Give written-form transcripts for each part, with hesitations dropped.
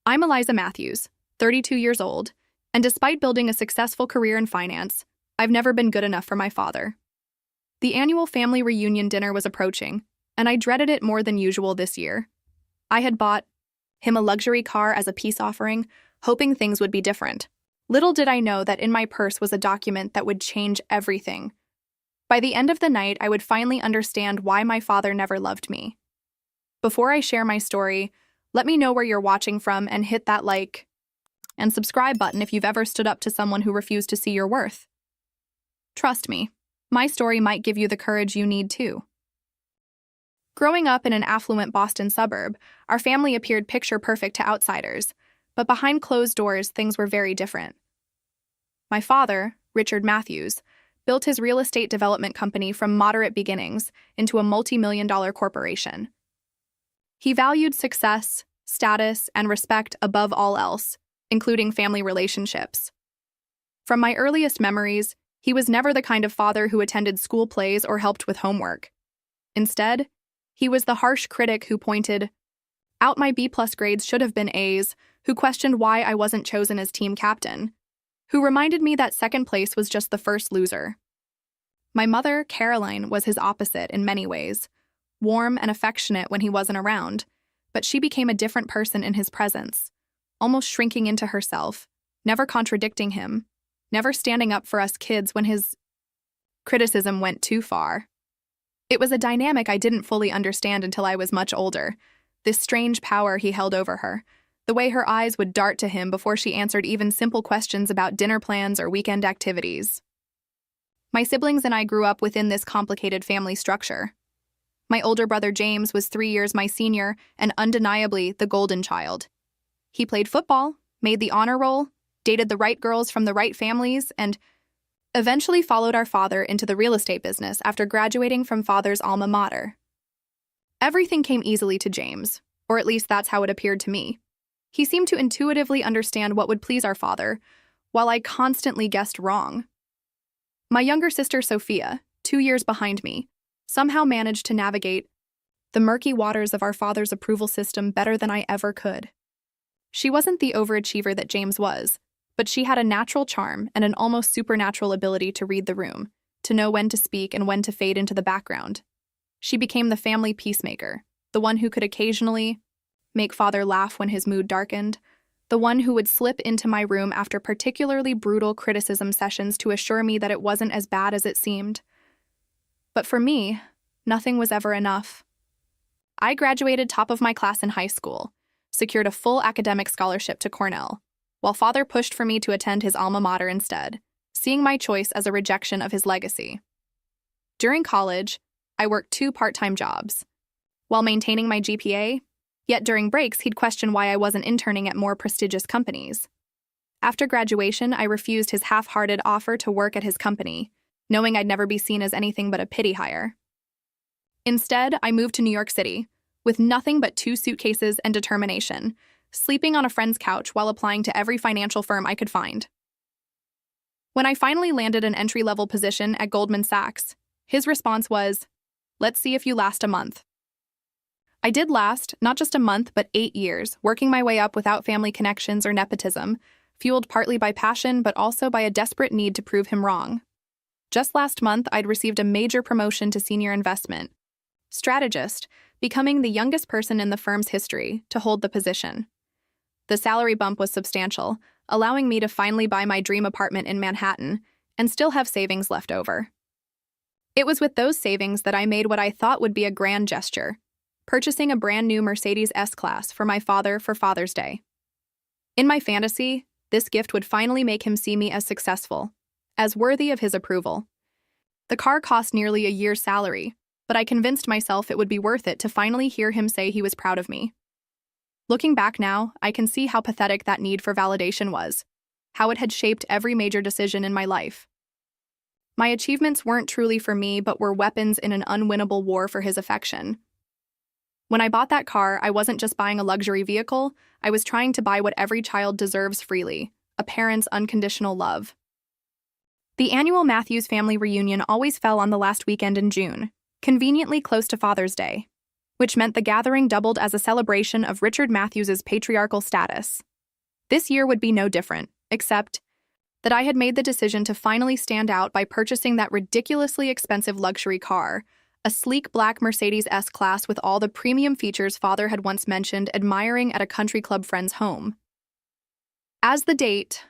I'm Eliza Matthews, 32 years old, and despite building a successful career in finance, I've never been good enough for my father. The annual family reunion dinner was approaching, and I dreaded it more than usual this year. I had bought him a luxury car as a peace offering, hoping things would be different. Little did I know that in my purse was a document that would change everything. By the end of the night, I would finally understand why my father never loved me. Before I share my story, let me know where you're watching from and hit that like and subscribe button if you've ever stood up to someone who refused to see your worth. Trust me, my story might give you the courage you need too. Growing up in an affluent Boston suburb, our family appeared picture-perfect to outsiders, but behind closed doors, things were very different. My father, Richard Matthews, built his real estate development company from moderate beginnings into a multi-million-dollar corporation. He valued success, status, and respect above all else, including family relationships. From my earliest memories, he was never the kind of father who attended school plays or helped with homework. Instead, he was the harsh critic who pointed out my B-plus grades should have been A's, who questioned why I wasn't chosen as team captain, who reminded me that second place was just the first loser. My mother, Caroline, was his opposite in many ways, warm and affectionate when he wasn't around, but she became a different person in his presence, almost shrinking into herself, never contradicting him, never standing up for us kids when his criticism went too far. It was a dynamic I didn't fully understand until I was much older, this strange power he held over her, the way her eyes would dart to him before she answered even simple questions about dinner plans or weekend activities. My siblings and I grew up within this complicated family structure. My older brother James was 3 years my senior and undeniably the golden child. He played football, made the honor roll, dated the right girls from the right families, and eventually followed our father into the real estate business after graduating from father's alma mater. Everything came easily to James, or at least that's how it appeared to me. He seemed to intuitively understand what would please our father, while I constantly guessed wrong. My younger sister Sophia, 2 years behind me, somehow managed to navigate the murky waters of our father's approval system better than I ever could. She wasn't the overachiever that James was, but she had a natural charm and an almost supernatural ability to read the room, to know when to speak and when to fade into the background. She became the family peacemaker, the one who could occasionally make father laugh when his mood darkened, the one who would slip into my room after particularly brutal criticism sessions to assure me that it wasn't as bad as it seemed. But for me, nothing was ever enough. I graduated top of my class in high school, secured a full academic scholarship to Cornell, while father pushed for me to attend his alma mater instead, seeing my choice as a rejection of his legacy. During college, I worked 2 part-time jobs, while maintaining my GPA, yet during breaks he'd question why I wasn't interning at more prestigious companies. After graduation, I refused his half-hearted offer to work at his company, knowing I'd never be seen as anything but a pity hire. Instead, I moved to New York City, with nothing but 2 suitcases and determination, sleeping on a friend's couch while applying to every financial firm I could find. When I finally landed an entry-level position at Goldman Sachs, his response was, "Let's see if you last a month." I did last, not just a month, but 8 years, working my way up without family connections or nepotism, fueled partly by passion but also by a desperate need to prove him wrong. Just last month, I'd received a major promotion to senior investment strategist, becoming the youngest person in the firm's history to hold the position. The salary bump was substantial, allowing me to finally buy my dream apartment in Manhattan and still have savings left over. It was with those savings that I made what I thought would be a grand gesture, purchasing a brand new Mercedes S-Class for my father for Father's Day. In my fantasy, this gift would finally make him see me as successful, as worthy of his approval. The car cost nearly a year's salary, but I convinced myself it would be worth it to finally hear him say he was proud of me. Looking back now, I can see how pathetic that need for validation was, how it had shaped every major decision in my life. My achievements weren't truly for me, but were weapons in an unwinnable war for his affection. When I bought that car, I wasn't just buying a luxury vehicle, I was trying to buy what every child deserves freely, a parent's unconditional love. The annual Matthews family reunion always fell on the last weekend in June, conveniently close to Father's Day. which meant the gathering doubled as a celebration of Richard Matthews's patriarchal status. This year would be no different, except that I had made the decision to finally stand out by purchasing that ridiculously expensive luxury car, a sleek black Mercedes S-Class with all the premium features Father had once mentioned admiring at a country club friend's home. As the date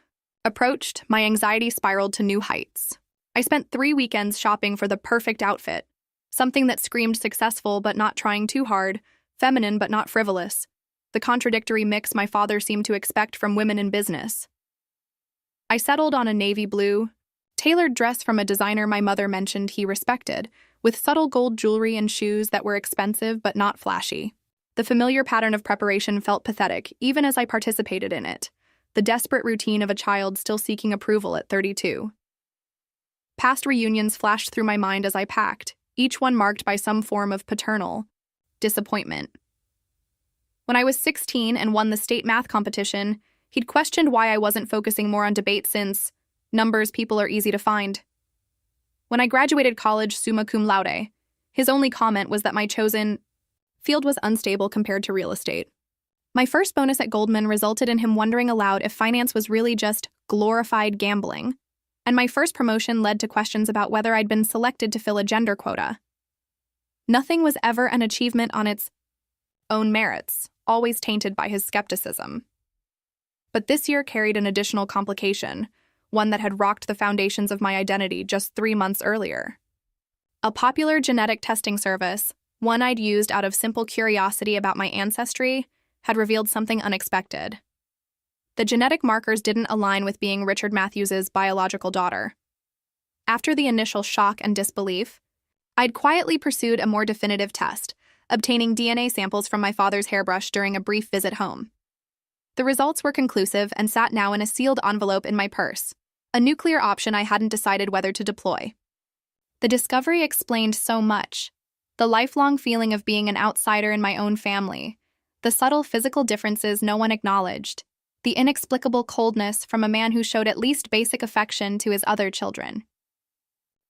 approached, my anxiety spiraled to new heights. I spent 3 weekends shopping for the perfect outfit, something that screamed successful but not trying too hard, feminine but not frivolous, the contradictory mix my father seemed to expect from women in business. I settled on a navy blue, tailored dress from a designer my mother mentioned he respected, with subtle gold jewelry and shoes that were expensive but not flashy. The familiar pattern of preparation felt pathetic, even as I participated in it, the desperate routine of a child still seeking approval at 32. Past reunions flashed through my mind as I packed, each one marked by some form of paternal disappointment. When I was 16 and won the state math competition, he'd questioned why I wasn't focusing more on debate since numbers people are easy to find. When I graduated college summa cum laude, his only comment was that my chosen field was unstable compared to real estate. My first bonus at Goldman resulted in him wondering aloud if finance was really just glorified gambling, and my first promotion led to questions about whether I'd been selected to fill a gender quota. Nothing was ever an achievement on its own merits, always tainted by his skepticism. But this year carried an additional complication, one that had rocked the foundations of my identity just 3 months earlier. A popular genetic testing service, one I'd used out of simple curiosity about my ancestry, had revealed something unexpected. The genetic markers didn't align with being Richard Matthews's biological daughter. After the initial shock and disbelief, I'd quietly pursued a more definitive test, obtaining DNA samples from my father's hairbrush during a brief visit home. The results were conclusive and sat now in a sealed envelope in my purse, a nuclear option I hadn't decided whether to deploy. The discovery explained so much: the lifelong feeling of being an outsider in my own family, the subtle physical differences no one acknowledged, the inexplicable coldness from a man who showed at least basic affection to his other children.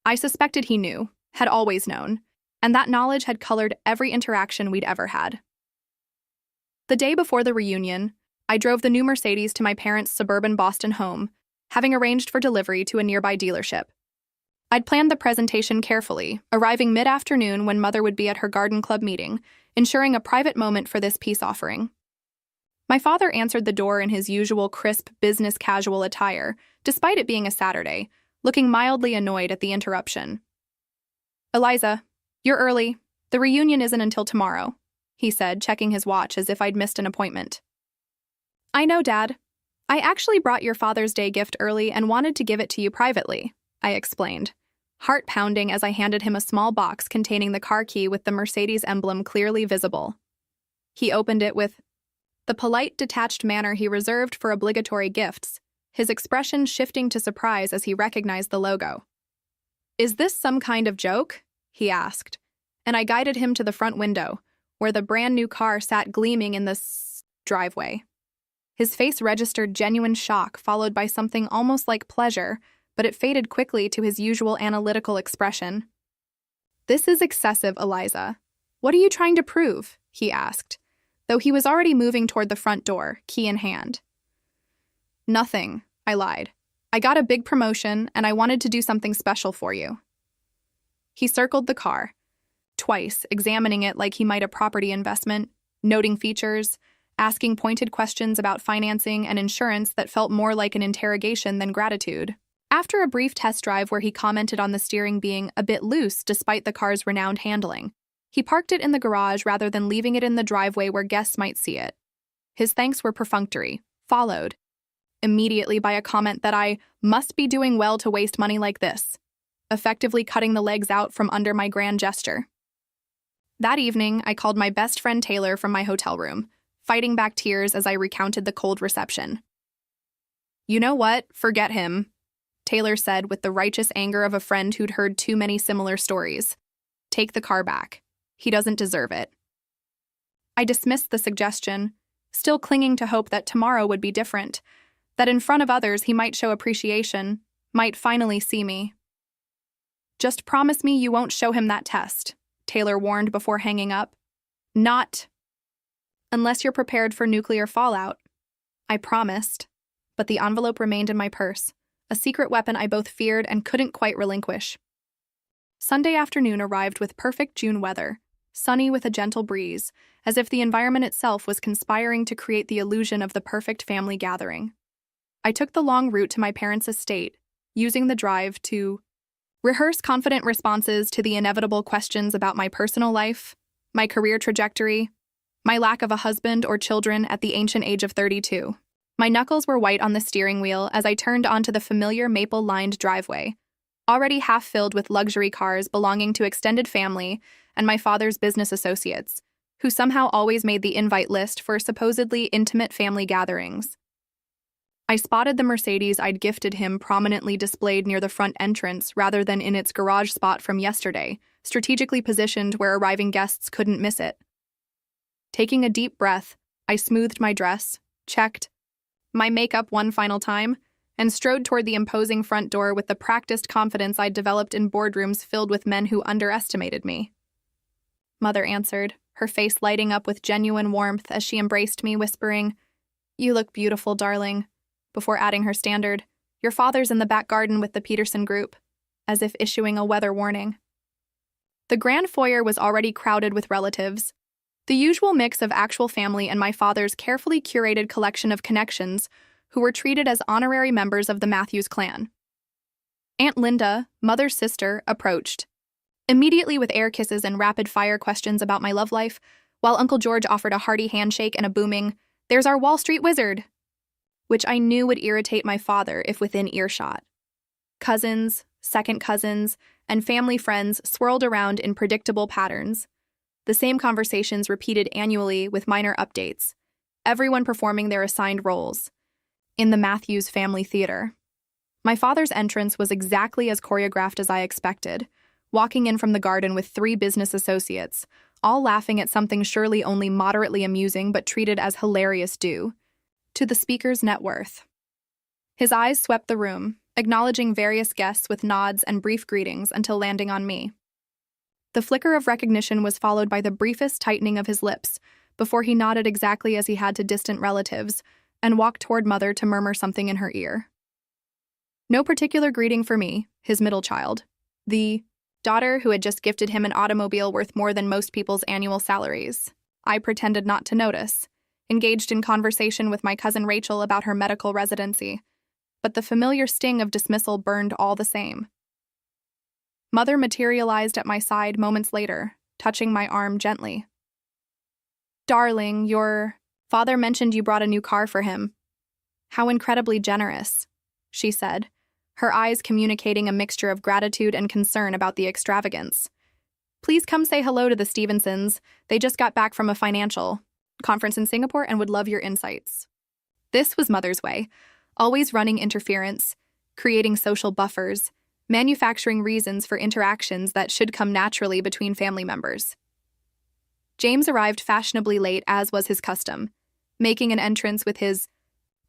I suspected he knew, had always known, and that knowledge had colored every interaction we'd ever had. The day before the reunion, I drove the new Mercedes to my parents' suburban Boston home, having arranged for delivery to a nearby dealership. I'd planned the presentation carefully, arriving mid-afternoon when Mother would be at her garden club meeting, ensuring a private moment for this peace offering. My father answered the door in his usual crisp, business-casual attire, despite it being a Saturday, looking mildly annoyed at the interruption. "Eliza, you're early. The reunion isn't until tomorrow," he said, checking his watch as if I'd missed an appointment. "I know, Dad. I actually brought your Father's Day gift early and wanted to give it to you privately," I explained, heart pounding as I handed him a small box containing the car key with the Mercedes emblem clearly visible. He opened it with the polite, detached manner he reserved for obligatory gifts, his expression shifting to surprise as he recognized the logo. "Is this some kind of joke?" he asked, and I guided him to the front window, where the brand-new car sat gleaming in the driveway. His face registered genuine shock, followed by something almost like pleasure, but it faded quickly to his usual analytical expression. "This is excessive, Eliza. What are you trying to prove?" he asked, though he was already moving toward the front door, key in hand. "Nothing," I lied. "I got a big promotion, and I wanted to do something special for you." He circled the car, twice, examining it like he might a property investment, noting features, asking pointed questions about financing and insurance that felt more like an interrogation than gratitude. After a brief test drive where he commented on the steering being a bit loose despite the car's renowned handling, he parked it in the garage rather than leaving it in the driveway where guests might see it. His thanks were perfunctory, followed immediately by a comment that I must be doing well to waste money like this, effectively cutting the legs out from under my grand gesture. That evening, I called my best friend Taylor from my hotel room, fighting back tears as I recounted the cold reception. "You know what? Forget him," Taylor said with the righteous anger of a friend who'd heard too many similar stories. "Take the car back. He doesn't deserve it." I dismissed the suggestion, still clinging to hope that tomorrow would be different, that in front of others he might show appreciation, might finally see me. "Just promise me you won't show him that test," Taylor warned before hanging up. Not unless you're prepared for nuclear fallout. I promised, but the envelope remained in my purse, a secret weapon I both feared and couldn't quite relinquish. Sunday afternoon arrived with perfect June weather, sunny with a gentle breeze, as if the environment itself was conspiring to create the illusion of the perfect family gathering. I took the long route to my parents' estate, using the drive to rehearse confident responses to the inevitable questions about my personal life, my career trajectory, my lack of a husband or children at the ancient age of 32. My knuckles were white on the steering wheel as I turned onto the familiar maple-lined driveway, already half filled with luxury cars belonging to extended family and my father's business associates, who somehow always made the invite list for supposedly intimate family gatherings. I spotted the Mercedes I'd gifted him prominently displayed near the front entrance rather than in its garage spot from yesterday, strategically positioned where arriving guests couldn't miss it. Taking a deep breath, I smoothed my dress, checked my makeup one final time, and strode toward the imposing front door with the practiced confidence I'd developed in boardrooms filled with men who underestimated me. Mother answered, her face lighting up with genuine warmth as she embraced me, whispering, "You look beautiful, darling," before adding her standard, "Your father's in the back garden with the Peterson group," as if issuing a weather warning. The grand foyer was already crowded with relatives, the usual mix of actual family and my father's carefully curated collection of connections who were treated as honorary members of the Matthews clan. Aunt Linda, mother's sister, approached, immediately with air kisses and rapid-fire questions about my love life, while Uncle George offered a hearty handshake and a booming, "There's our Wall Street wizard," which I knew would irritate my father if within earshot. Cousins, second cousins, and family friends swirled around in predictable patterns. The same conversations repeated annually with minor updates, everyone performing their assigned roles. In the Matthews family theater, my father's entrance was exactly as choreographed as I expected, walking in from the garden with 3 business associates, all laughing at something surely only moderately amusing but treated as hilarious due to the speaker's net worth. His eyes swept the room, acknowledging various guests with nods and brief greetings until landing on me. The flicker of recognition was followed by the briefest tightening of his lips before he nodded exactly as he had to distant relatives and walked toward Mother to murmur something in her ear. No particular greeting for me, his middle child, the daughter who had just gifted him an automobile worth more than most people's annual salaries. I pretended not to notice, engaged in conversation with my cousin Rachel about her medical residency, but the familiar sting of dismissal burned all the same. Mother materialized at my side moments later, touching my arm gently. "Darling, your father mentioned you brought a new car for him. How incredibly generous," she said, her eyes communicating a mixture of gratitude and concern about the extravagance. "Please come say hello to the Stevensons. They just got back from a financial conference in Singapore and would love your insights." This was Mother's way, always running interference, creating social buffers, manufacturing reasons for interactions that should come naturally between family members. James arrived fashionably late, as was his custom, making an entrance with his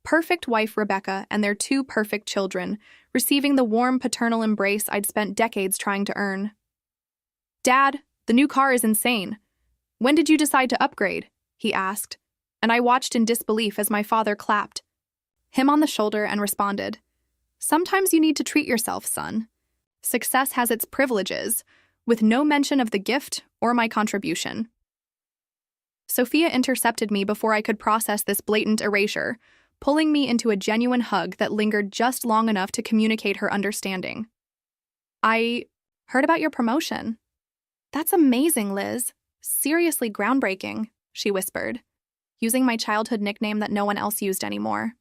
perfect wife Rebecca and their 2 perfect children, receiving the warm paternal embrace I'd spent decades trying to earn. "Dad, the new car is insane. When did you decide to upgrade?" he asked, and I watched in disbelief as my father clapped him on the shoulder and responded, "Sometimes you need to treat yourself, son. Success has its privileges," with no mention of the gift or my contribution. Sophia intercepted me before I could process this blatant erasure, pulling me into a genuine hug that lingered just long enough to communicate her understanding. "I heard about your promotion." "That's amazing, Liz. Seriously groundbreaking," she whispered, using my childhood nickname that no one else used anymore.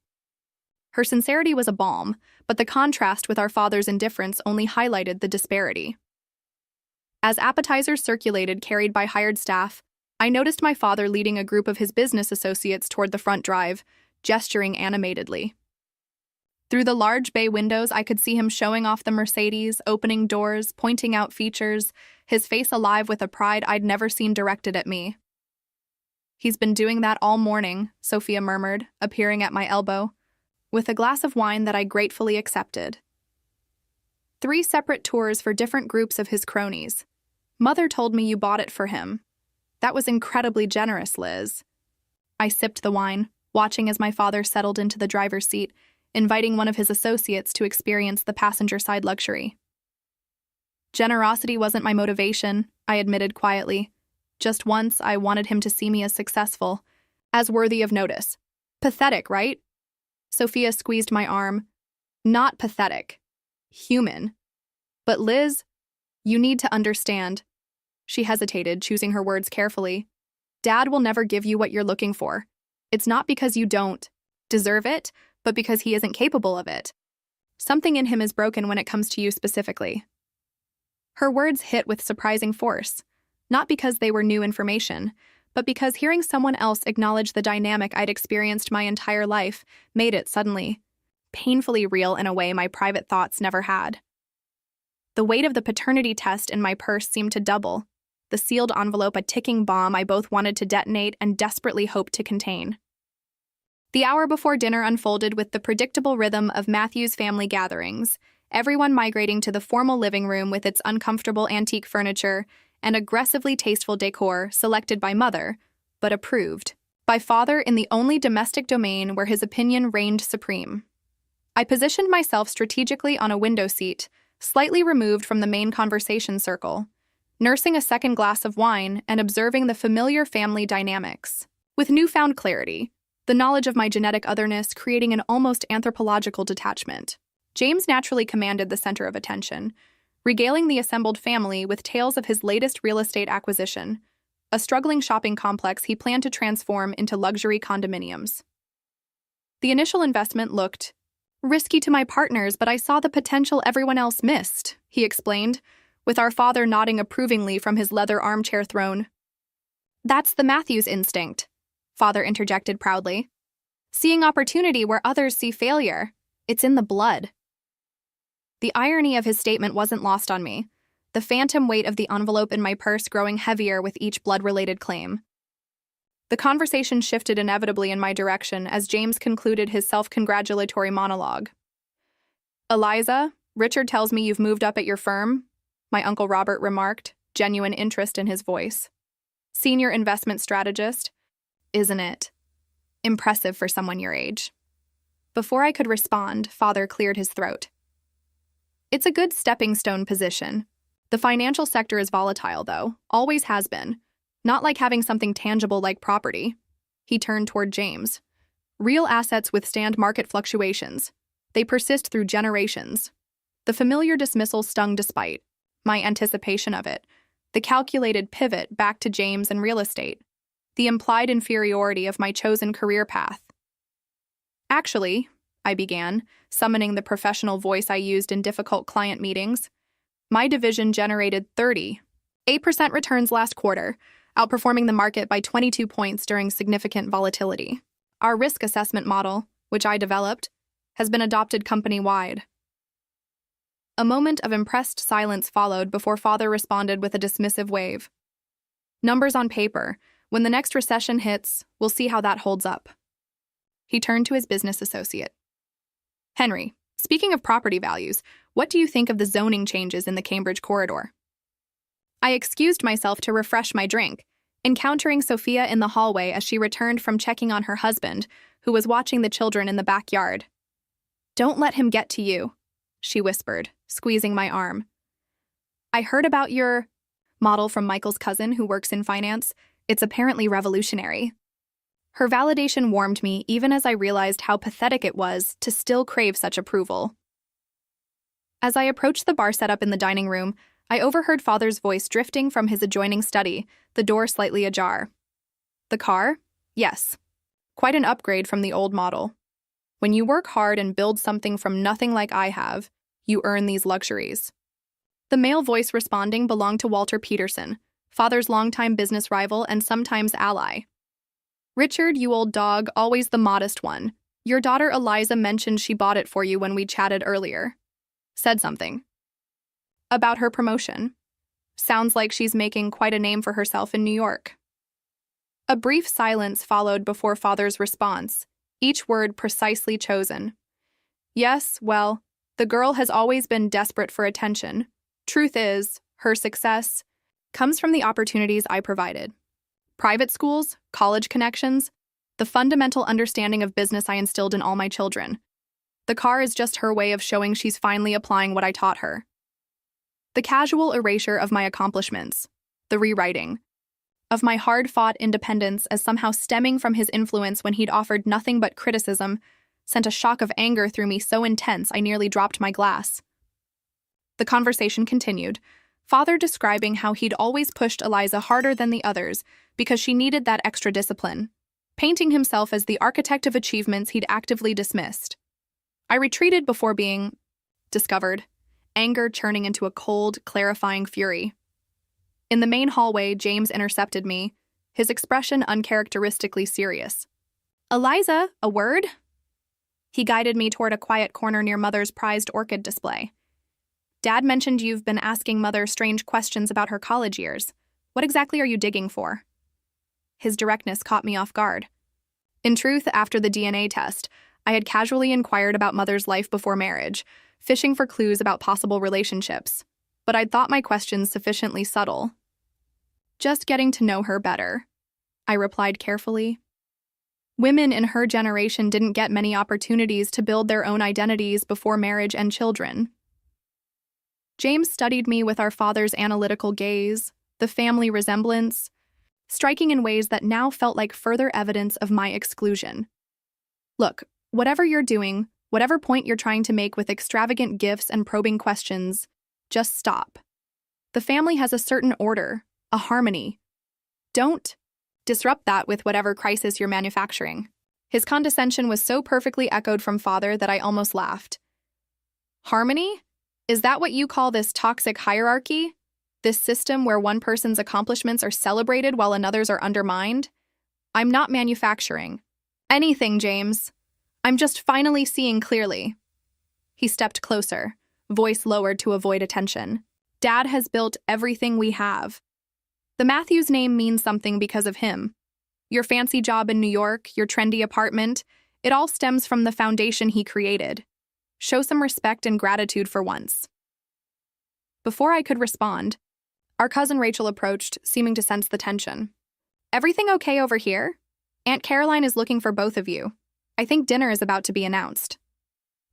Her sincerity was a balm, but the contrast with our father's indifference only highlighted the disparity. As appetizers circulated carried by hired staff, I noticed my father leading a group of his business associates toward the front drive, gesturing animatedly. Through the large bay windows, I could see him showing off the Mercedes, opening doors, pointing out features, his face alive with a pride I'd never seen directed at me. "He's been doing that all morning," Sophia murmured, appearing at my elbow, with a glass of wine that I gratefully accepted. 3 separate tours for different groups of his cronies. "Mother told me you bought it for him." That was incredibly generous, Liz. I sipped the wine, watching as my father settled into the driver's seat, inviting one of his associates to experience the passenger-side luxury. Generosity wasn't my motivation, I admitted quietly. Just once, I wanted him to see me as successful, as worthy of notice. Pathetic, right? Sophia squeezed my arm. Not pathetic. Human. But Liz, you need to understand. She hesitated, choosing her words carefully. Dad will never give you what you're looking for. It's not because you don't deserve it, but because he isn't capable of it. Something in him is broken when it comes to you specifically. Her words hit with surprising force, not because they were new information, but because hearing someone else acknowledge the dynamic I'd experienced my entire life made it suddenly painfully real in a way my private thoughts never had. The weight of the paternity test in my purse seemed to double, the sealed envelope a ticking bomb I both wanted to detonate and desperately hoped to contain. The hour before dinner unfolded with the predictable rhythm of Matthew's family gatherings, everyone migrating to the formal living room with its uncomfortable antique furniture and aggressively tasteful decor selected by Mother, but approved by Father in the only domestic domain where his opinion reigned supreme. I positioned myself strategically on a window seat, slightly removed from the main conversation circle, nursing a second glass of wine and observing the familiar family dynamics. With newfound clarity, the knowledge of my genetic otherness creating an almost anthropological detachment. James naturally commanded the center of attention, regaling the assembled family with tales of his latest real estate acquisition, a struggling shopping complex he planned to transform into luxury condominiums. The initial investment looked risky to my partners, but I saw the potential everyone else missed, he explained, with our father nodding approvingly from his leather armchair throne. That's the Matthews instinct, Father interjected proudly. Seeing opportunity where others see failure. It's in the blood. The irony of his statement wasn't lost on me, the phantom weight of the envelope in my purse growing heavier with each blood-related claim. The conversation shifted inevitably in my direction as James concluded his self-congratulatory monologue. Eliza, Richard tells me you've moved up at your firm, my Uncle Robert remarked, genuine interest in his voice. Senior investment strategist, isn't it? Impressive for someone your age. Before I could respond, Father cleared his throat. It's a good stepping stone position. The financial sector is volatile, though, always has been. Not like having something tangible like property. He turned toward James. Real assets withstand market fluctuations. They persist through generations. The familiar dismissal stung despite my anticipation of it. The calculated pivot back to James and real estate. The implied inferiority of my chosen career path. Actually, I began, summoning the professional voice I used in difficult client meetings. My division generated 38% returns last quarter, outperforming the market by 22 points during significant volatility. Our risk assessment model, which I developed, has been adopted company-wide. A moment of impressed silence followed before Father responded with a dismissive wave. Numbers on paper. When the next recession hits, we'll see how that holds up. He turned to his business associate. Henry, speaking of property values, what do you think of the zoning changes in the Cambridge corridor? I excused myself to refresh my drink, encountering Sophia in the hallway as she returned from checking on her husband, who was watching the children in the backyard. Don't let him get to you, she whispered, squeezing my arm. I heard about your model from Michael's cousin who works in finance. It's apparently revolutionary. Her validation warmed me even as I realized how pathetic it was to still crave such approval. As I approached the bar setup in the dining room, I overheard Father's voice drifting from his adjoining study, the door slightly ajar. The car? Yes. Quite an upgrade from the old model. When you work hard and build something from nothing like I have, you earn these luxuries. The male voice responding belonged to Walter Peterson, Father's longtime business rival and sometimes ally. Richard, you old dog, always the modest one. Your daughter Eliza mentioned she bought it for you when we chatted earlier. Said something. About her promotion. Sounds like she's making quite a name for herself in New York. A brief silence followed before Father's response, each word precisely chosen. Yes, well, the girl has always been desperate for attention. Truth is, her success comes from the opportunities I provided. Private schools, college connections, the fundamental understanding of business I instilled in all my children. The car is just her way of showing she's finally applying what I taught her. The casual erasure of my accomplishments, the rewriting of my hard-fought independence as somehow stemming from his influence when he'd offered nothing but criticism, sent a shock of anger through me so intense I nearly dropped my glass. The conversation continued, Father describing how he'd always pushed Eliza harder than the others because she needed that extra discipline, painting himself as the architect of achievements he'd actively dismissed. I retreated before being discovered, anger churning into a cold, clarifying fury. In the main hallway, James intercepted me, his expression uncharacteristically serious. Eliza, a word? He guided me toward a quiet corner near Mother's prized orchid display. Dad mentioned you've been asking Mother strange questions about her college years. What exactly are you digging for? His directness caught me off guard. In truth, after the DNA test, I had casually inquired about Mother's life before marriage, fishing for clues about possible relationships, but I'd thought my questions sufficiently subtle. Just getting to know her better, I replied carefully. Women in her generation didn't get many opportunities to build their own identities before marriage and children. James studied me with our father's analytical gaze, the family resemblance, striking in ways that now felt like further evidence of my exclusion. Look, whatever you're doing, whatever point you're trying to make with extravagant gifts and probing questions, just stop. The family has a certain order, a harmony. Don't disrupt that with whatever crisis you're manufacturing. His condescension was so perfectly echoed from Father that I almost laughed. Harmony? Is that what you call this toxic hierarchy? This system where one person's accomplishments are celebrated while another's are undermined? I'm not manufacturing anything, James. I'm just finally seeing clearly. He stepped closer, voice lowered to avoid attention. Dad has built everything we have. The Matthews name means something because of him. Your fancy job in New York, your trendy apartment, it all stems from the foundation he created. Show some respect and gratitude for once. Before I could respond, our cousin Rachel approached, seeming to sense the tension. Everything okay over here? Aunt Caroline is looking for both of you. I think dinner is about to be announced.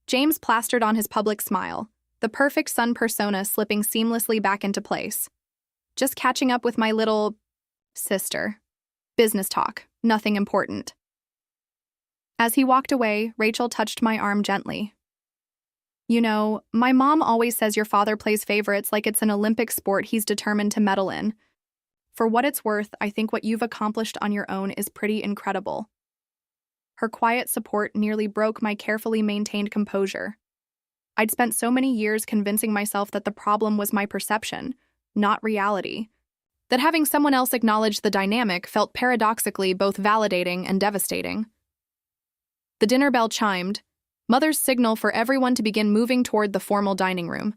James plastered on his public smile, the perfect son persona slipping seamlessly back into place. Just catching up with my little sister. Business talk, nothing important. As he walked away, Rachel touched my arm gently. You know, my mom always says your father plays favorites like it's an Olympic sport he's determined to medal in. For what it's worth, I think what you've accomplished on your own is pretty incredible. Her quiet support nearly broke my carefully maintained composure. I'd spent so many years convincing myself that the problem was my perception, not reality, that having someone else acknowledge the dynamic felt paradoxically both validating and devastating. The dinner bell chimed, Mother's signal for everyone to begin moving toward the formal dining room.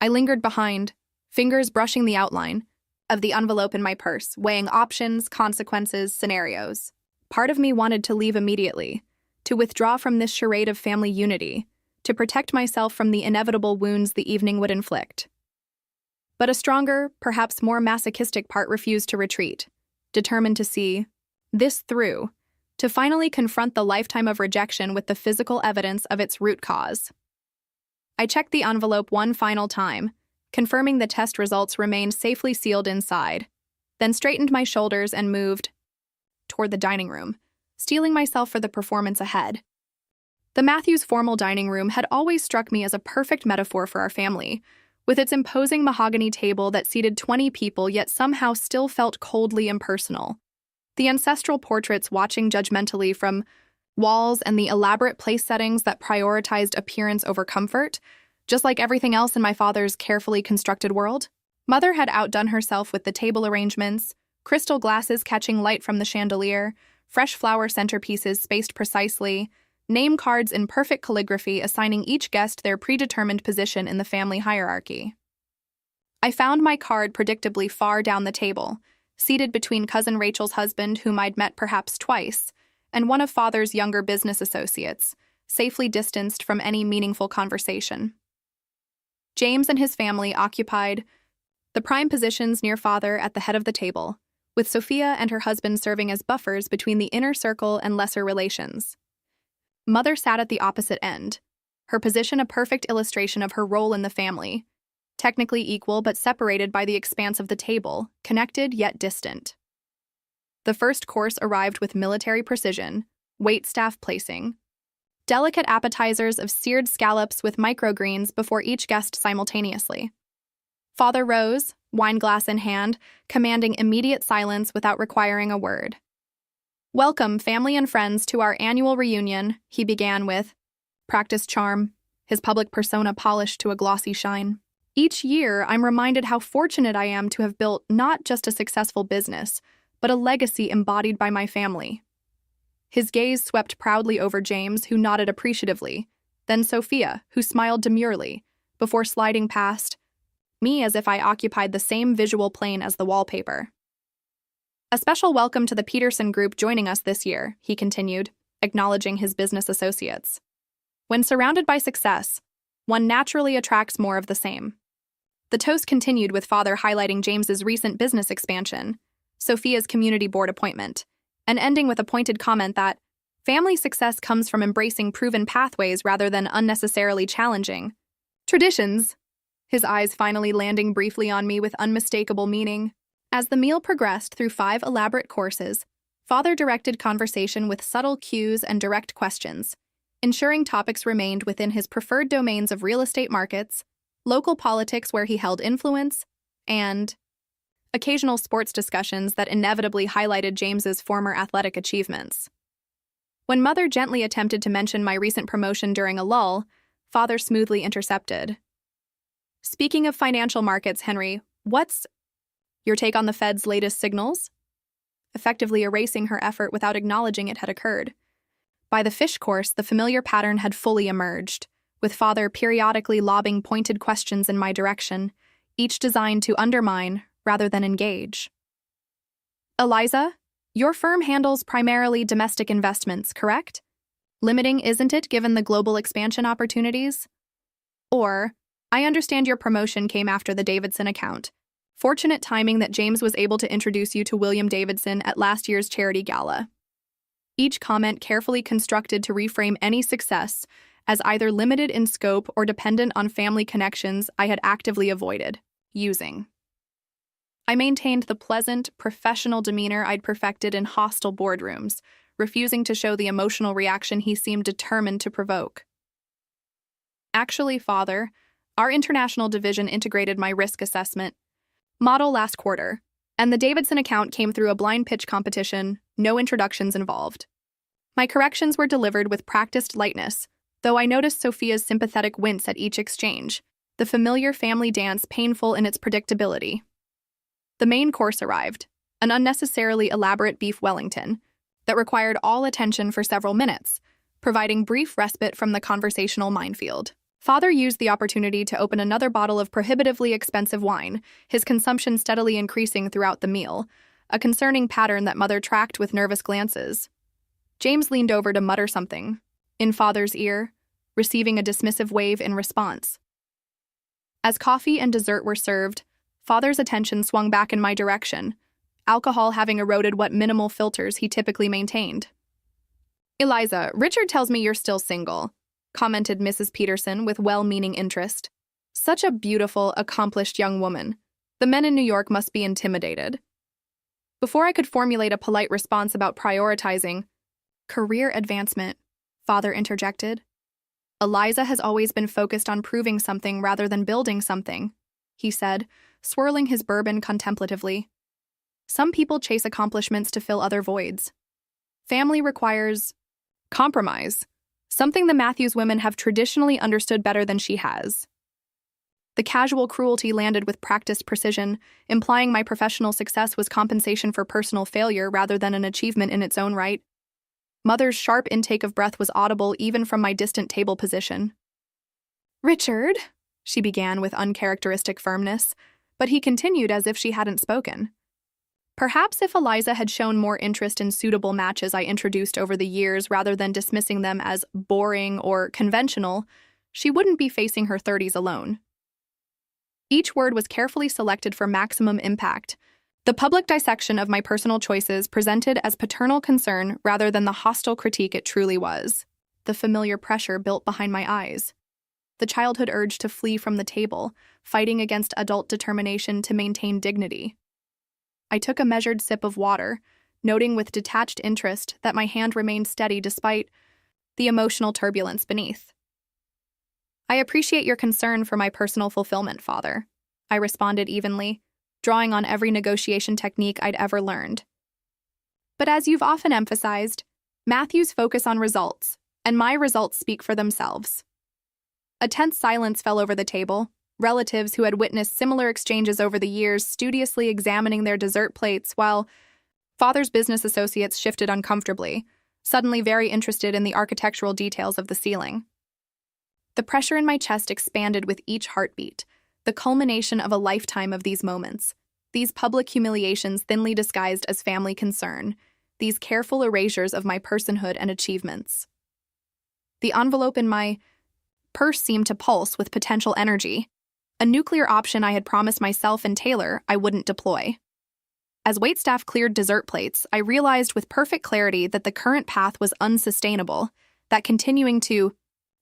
I lingered behind, fingers brushing the outline of the envelope in my purse, weighing options, consequences, scenarios. Part of me wanted to leave immediately, to withdraw from this charade of family unity, to protect myself from the inevitable wounds the evening would inflict. But a stronger, perhaps more masochistic part refused to retreat, determined to see this through, to finally confront the lifetime of rejection with the physical evidence of its root cause. I checked the envelope one final time, confirming the test results remained safely sealed inside, then straightened my shoulders and moved toward the dining room, steeling myself for the performance ahead. The Matthews formal dining room had always struck me as a perfect metaphor for our family, with its imposing mahogany table that seated 20 people yet somehow still felt coldly impersonal. The ancestral portraits watching judgmentally from walls and the elaborate place settings that prioritized appearance over comfort, just like everything else in my father's carefully constructed world. Mother had outdone herself with the table arrangements, crystal glasses catching light from the chandelier, fresh flower centerpieces spaced precisely, name cards in perfect calligraphy assigning each guest their predetermined position in the family hierarchy. I found my card predictably far down the table, seated between Cousin Rachel's husband, whom I'd met perhaps twice, and one of Father's younger business associates, safely distanced from any meaningful conversation. James and his family occupied the prime positions near Father at the head of the table, with Sophia and her husband serving as buffers between the inner circle and lesser relations. Mother sat at the opposite end, her position a perfect illustration of her role in the family, technically equal but separated by the expanse of the table, connected yet distant. The first course arrived with military precision, waitstaff placing, delicate appetizers of seared scallops with microgreens before each guest simultaneously. Father rose, wineglass in hand, commanding immediate silence without requiring a word. "Welcome, family and friends, to our annual reunion," he began with practiced charm, his public persona polished to a glossy shine. "Each year, I'm reminded how fortunate I am to have built not just a successful business, but a legacy embodied by my family." His gaze swept proudly over James, who nodded appreciatively, then Sophia, who smiled demurely, before sliding past me as if I occupied the same visual plane as the wallpaper. "A special welcome to the Peterson Group joining us this year," he continued, acknowledging his business associates. "When surrounded by success, one naturally attracts more of the same." The toast continued with Father highlighting James's recent business expansion, Sophia's community board appointment, and ending with a pointed comment that family success comes from embracing proven pathways rather than unnecessarily challenging traditions, his eyes finally landing briefly on me with unmistakable meaning. As the meal progressed through 5 elaborate courses, Father directed conversation with subtle cues and direct questions, ensuring topics remained within his preferred domains of real estate markets, local politics where he held influence, and occasional sports discussions that inevitably highlighted James's former athletic achievements. When Mother gently attempted to mention my recent promotion during a lull, Father smoothly intercepted. "Speaking of financial markets, Henry, what's your take on the Fed's latest signals?" Effectively erasing her effort without acknowledging it had occurred. By the fish course, the familiar pattern had fully emerged, with Father periodically lobbing pointed questions in my direction, each designed to undermine rather than engage. "Eliza, your firm handles primarily domestic investments, correct? Limiting, isn't it, given the global expansion opportunities? Or, I understand your promotion came after the Davidson account. Fortunate timing that James was able to introduce you to William Davidson at last year's charity gala." Each comment carefully constructed to reframe any success as either limited in scope or dependent on family connections I had actively avoided using. I maintained the pleasant, professional demeanor I'd perfected in hostile boardrooms, refusing to show the emotional reaction he seemed determined to provoke. "Actually, Father, our international division integrated my risk assessment model last quarter, and the Davidson account came through a blind pitch competition, no introductions involved. My corrections were delivered with practiced lightness, though I noticed Sophia's sympathetic wince at each exchange, the familiar family dance painful in its predictability. The main course arrived, an unnecessarily elaborate beef Wellington that required all attention for several minutes, providing brief respite from the conversational minefield. Father used the opportunity to open another bottle of prohibitively expensive wine, his consumption steadily increasing throughout the meal, a concerning pattern that Mother tracked with nervous glances. James leaned over to mutter something in Father's ear, receiving a dismissive wave in response. As coffee and dessert were served, Father's attention swung back in my direction, alcohol having eroded what minimal filters he typically maintained. "Eliza, Richard tells me you're still single," commented Mrs. Peterson with well-meaning interest. "Such a beautiful, accomplished young woman. The men in New York must be intimidated." Before I could formulate a polite response about prioritizing career advancement, Father interjected. "Eliza has always been focused on proving something rather than building something," he said, swirling his bourbon contemplatively. "Some people chase accomplishments to fill other voids. Family requires compromise, something the Matthews women have traditionally understood better than she has." The casual cruelty landed with practiced precision, implying my professional success was compensation for personal failure rather than an achievement in its own right. Mother's sharp intake of breath was audible even from my distant table position. "Richard," she began with uncharacteristic firmness, but he continued as if she hadn't spoken. Perhaps if Eliza had shown more interest in suitable matches I introduced over the years rather than dismissing them as boring or conventional, she wouldn't be facing her 30s alone. Each word was carefully selected for maximum impact, The public dissection of my personal choices presented as paternal concern rather than the hostile critique it truly was. The familiar pressure built behind my eyes. The childhood urge to flee from the table, fighting against adult determination to maintain dignity. I took a measured sip of water, noting with detached interest that my hand remained steady despite the emotional turbulence beneath. "I appreciate your concern for my personal fulfillment, Father," I responded evenly, drawing on every negotiation technique I'd ever learned. "But as you've often emphasized, Matthew's focus on results, and my results speak for themselves." A tense silence fell over the table, relatives who had witnessed similar exchanges over the years studiously examining their dessert plates while Father's business associates shifted uncomfortably, suddenly very interested in the architectural details of the ceiling. The pressure in my chest expanded with each heartbeat, the culmination of a lifetime of these moments, these public humiliations thinly disguised as family concern, these careful erasures of my personhood and achievements. The envelope in my purse seemed to pulse with potential energy, a nuclear option I had promised myself and Taylor I wouldn't deploy. As waitstaff cleared dessert plates, I realized with perfect clarity that the current path was unsustainable, that continuing to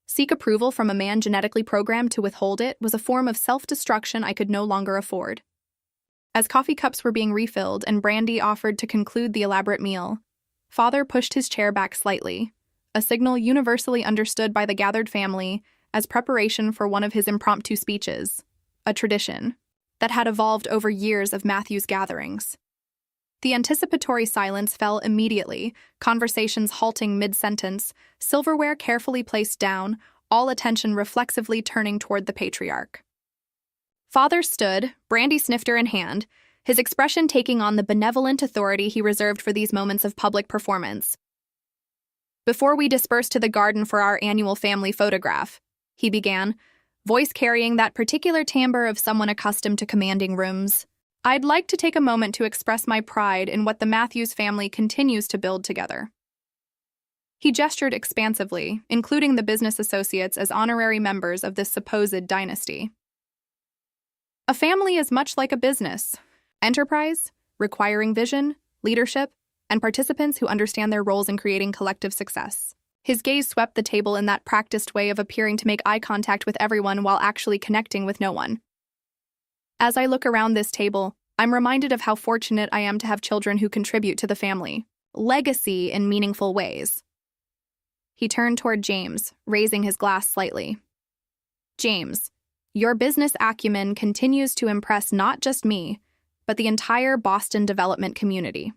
seek approval from a man genetically programmed to withhold it was a form of self-destruction I could no longer afford. As coffee cups were being refilled and brandy offered to conclude the elaborate meal, Father pushed his chair back slightly, a signal universally understood by the gathered family as preparation for one of his impromptu speeches, a tradition that had evolved over years of Matthew's gatherings. The anticipatory silence fell immediately, conversations halting mid-sentence, silverware carefully placed down, all attention reflexively turning toward the patriarch. Father stood, brandy snifter in hand, his expression taking on the benevolent authority he reserved for these moments of public performance. "Before we disperse to the garden for our annual family photograph," he began, voice carrying that particular timbre of someone accustomed to commanding rooms, "I'd like to take a moment to express my pride in what the Matthews family continues to build together." He gestured expansively, including the business associates as honorary members of this supposed dynasty. "A family is much like a business, enterprise, requiring vision, leadership, and participants who understand their roles in creating collective success." His gaze swept the table in that practiced way of appearing to make eye contact with everyone while actually connecting with no one. "As I look around this table, I'm reminded of how fortunate I am to have children who contribute to the family legacy in meaningful ways." He turned toward James, raising his glass slightly. "James, your business acumen continues to impress not just me, but the entire Boston development community.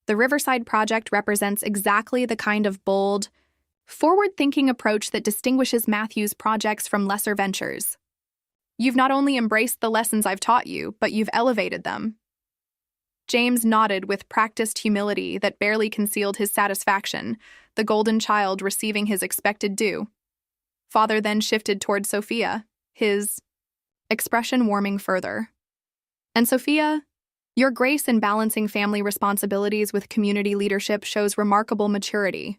The Riverside project represents exactly the kind of bold, forward-thinking approach that distinguishes Matthews projects from lesser ventures. You've not only embraced the lessons I've taught you, but you've elevated them." James nodded with practiced humility that barely concealed his satisfaction, the golden child receiving his expected due. Father then shifted toward Sophia, his expression warming further. "And Sophia, your grace in balancing family responsibilities with community leadership shows remarkable maturity.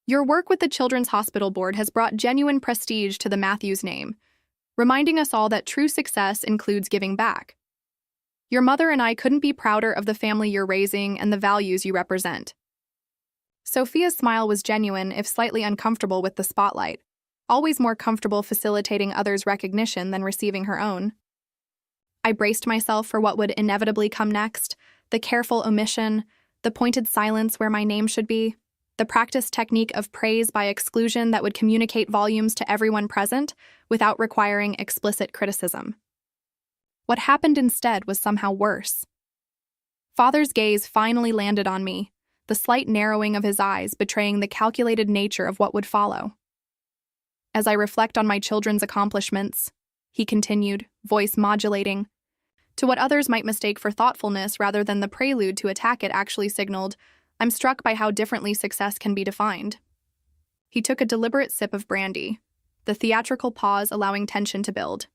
Your work with the Children's Hospital Board has brought genuine prestige to the Matthews name, reminding us all that true success includes giving back. Your mother and I couldn't be prouder of the family you're raising and the values you represent." Sophia's smile was genuine, if slightly uncomfortable with the spotlight, always more comfortable facilitating others' recognition than receiving her own. I braced myself for what would inevitably come next, the careful omission, the pointed silence where my name should be, the practiced technique of praise by exclusion that would communicate volumes to everyone present without requiring explicit criticism. What happened instead was somehow worse. Father's gaze finally landed on me, the slight narrowing of his eyes betraying the calculated nature of what would follow. "As I reflect on my children's accomplishments," he continued, voice modulating, to what others might mistake for thoughtfulness rather than the prelude to attack it actually signaled, "I'm struck by how differently success can be defined." He took a deliberate sip of brandy, the theatrical pause allowing tension to build.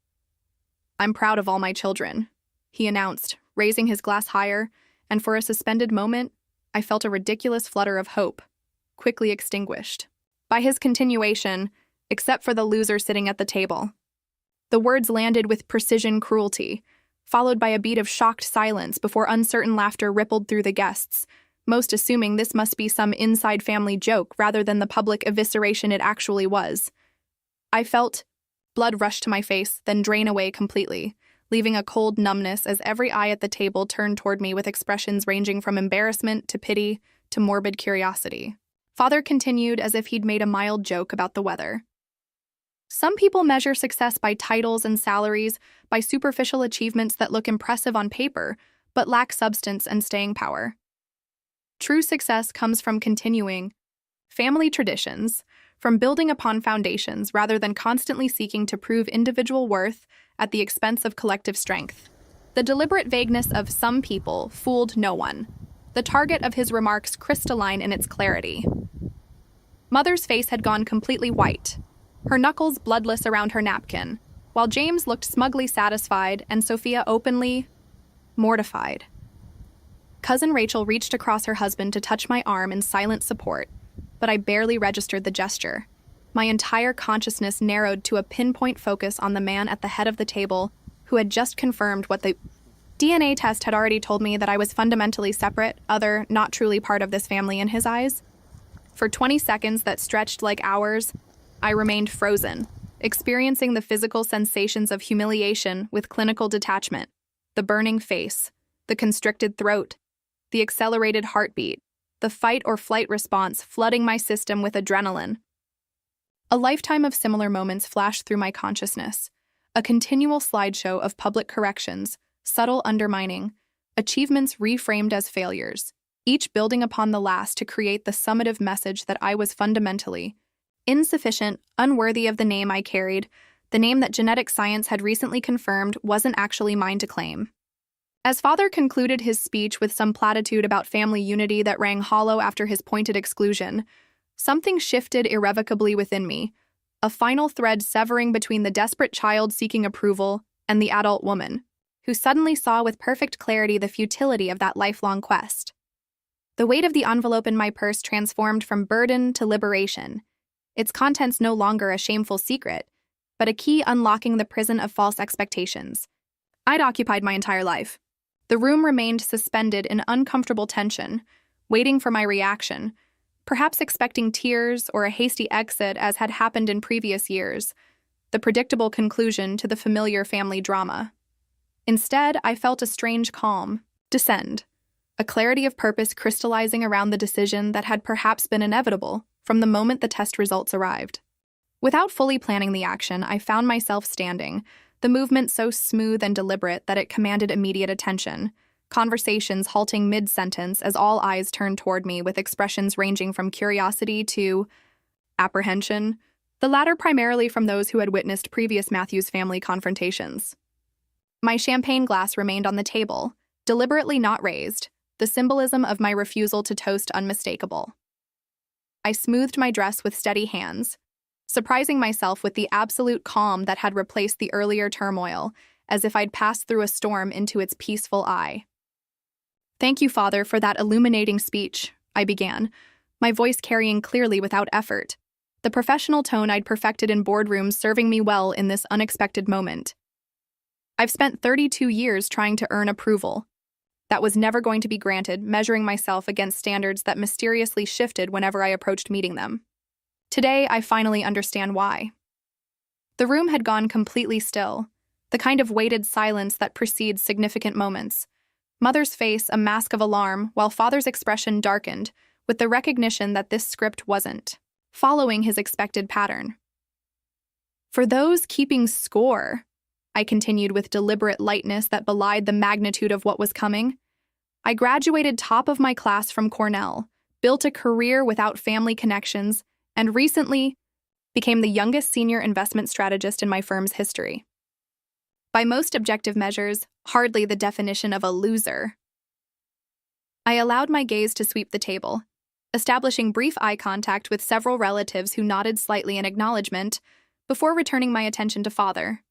"I'm proud of all my children," he announced, raising his glass higher, and for a suspended moment, I felt a ridiculous flutter of hope, quickly extinguished by his continuation, except for the loser sitting at the table. The words landed with precision cruelty, followed by a beat of shocked silence before uncertain laughter rippled through the guests, most assuming this must be some inside family joke rather than the public evisceration it actually was. I felt blood rush to my face, then drain away completely, leaving a cold numbness as every eye at the table turned toward me with expressions ranging from embarrassment to pity to morbid curiosity. Father continued as if he'd made a mild joke about the weather. Some people measure success by titles and salaries, by superficial achievements that look impressive on paper, but lack substance and staying power. True success comes from continuing family traditions, from building upon foundations rather than constantly seeking to prove individual worth at the expense of collective strength. The deliberate vagueness of "some people" fooled no one, the target of his remarks crystalline in its clarity. Mother's face had gone completely white, her knuckles bloodless around her napkin, while James looked smugly satisfied and Sophia openly mortified. Cousin Rachel reached across her husband to touch my arm in silent support, but I barely registered the gesture. My entire consciousness narrowed to a pinpoint focus on the man at the head of the table who had just confirmed what the DNA test had already told me, that I was fundamentally separate, other, not truly part of this family in his eyes. For 20 seconds that stretched like hours, I remained frozen, experiencing the physical sensations of humiliation with clinical detachment, the burning face, the constricted throat, the accelerated heartbeat, the fight or flight response flooding my system with adrenaline. A lifetime of similar moments flashed through my consciousness, a continual slideshow of public corrections, subtle undermining, achievements reframed as failures, each building upon the last to create the summative message that I was fundamentally insufficient, unworthy of the name I carried, the name that genetic science had recently confirmed wasn't actually mine to claim. As Father concluded his speech with some platitude about family unity that rang hollow after his pointed exclusion, something shifted irrevocably within me, a final thread severing between the desperate child seeking approval and the adult woman, who suddenly saw with perfect clarity the futility of that lifelong quest. The weight of the envelope in my purse transformed from burden to liberation, its contents no longer a shameful secret, but a key unlocking the prison of false expectations. I'd occupied my entire life. The room remained suspended in uncomfortable tension, waiting for my reaction, perhaps expecting tears or a hasty exit as had happened in previous years, the predictable conclusion to the familiar family drama. Instead, I felt a strange calm descend, a clarity of purpose crystallizing around the decision that had perhaps been inevitable from the moment the test results arrived. Without fully planning the action, I found myself standing, the movement so smooth and deliberate that it commanded immediate attention, conversations halting mid-sentence as all eyes turned toward me with expressions ranging from curiosity to apprehension, the latter primarily from those who had witnessed previous Matthews family confrontations. My champagne glass remained on the table, deliberately not raised, the symbolism of my refusal to toast unmistakable. I smoothed my dress with steady hands, surprising myself with the absolute calm that had replaced the earlier turmoil, as if I'd passed through a storm into its peaceful eye. "Thank you, Father, for that illuminating speech," I began, my voice carrying clearly without effort, the professional tone I'd perfected in boardrooms serving me well in this unexpected moment. I've spent 32 years trying to earn approval. That was never going to be granted, measuring myself against standards that mysteriously shifted whenever I approached meeting them. Today, I finally understand why. The room had gone completely still, the kind of weighted silence that precedes significant moments. Mother's face a mask of alarm, while Father's expression darkened, with the recognition that this script wasn't following his expected pattern. "For those keeping score," I continued with deliberate lightness that belied the magnitude of what was coming, "I graduated top of my class from Cornell, built a career without family connections, and recently became the youngest senior investment strategist in my firm's history. By most objective measures, hardly the definition of a loser." I allowed my gaze to sweep the table, establishing brief eye contact with several relatives who nodded slightly in acknowledgement before returning my attention to Father.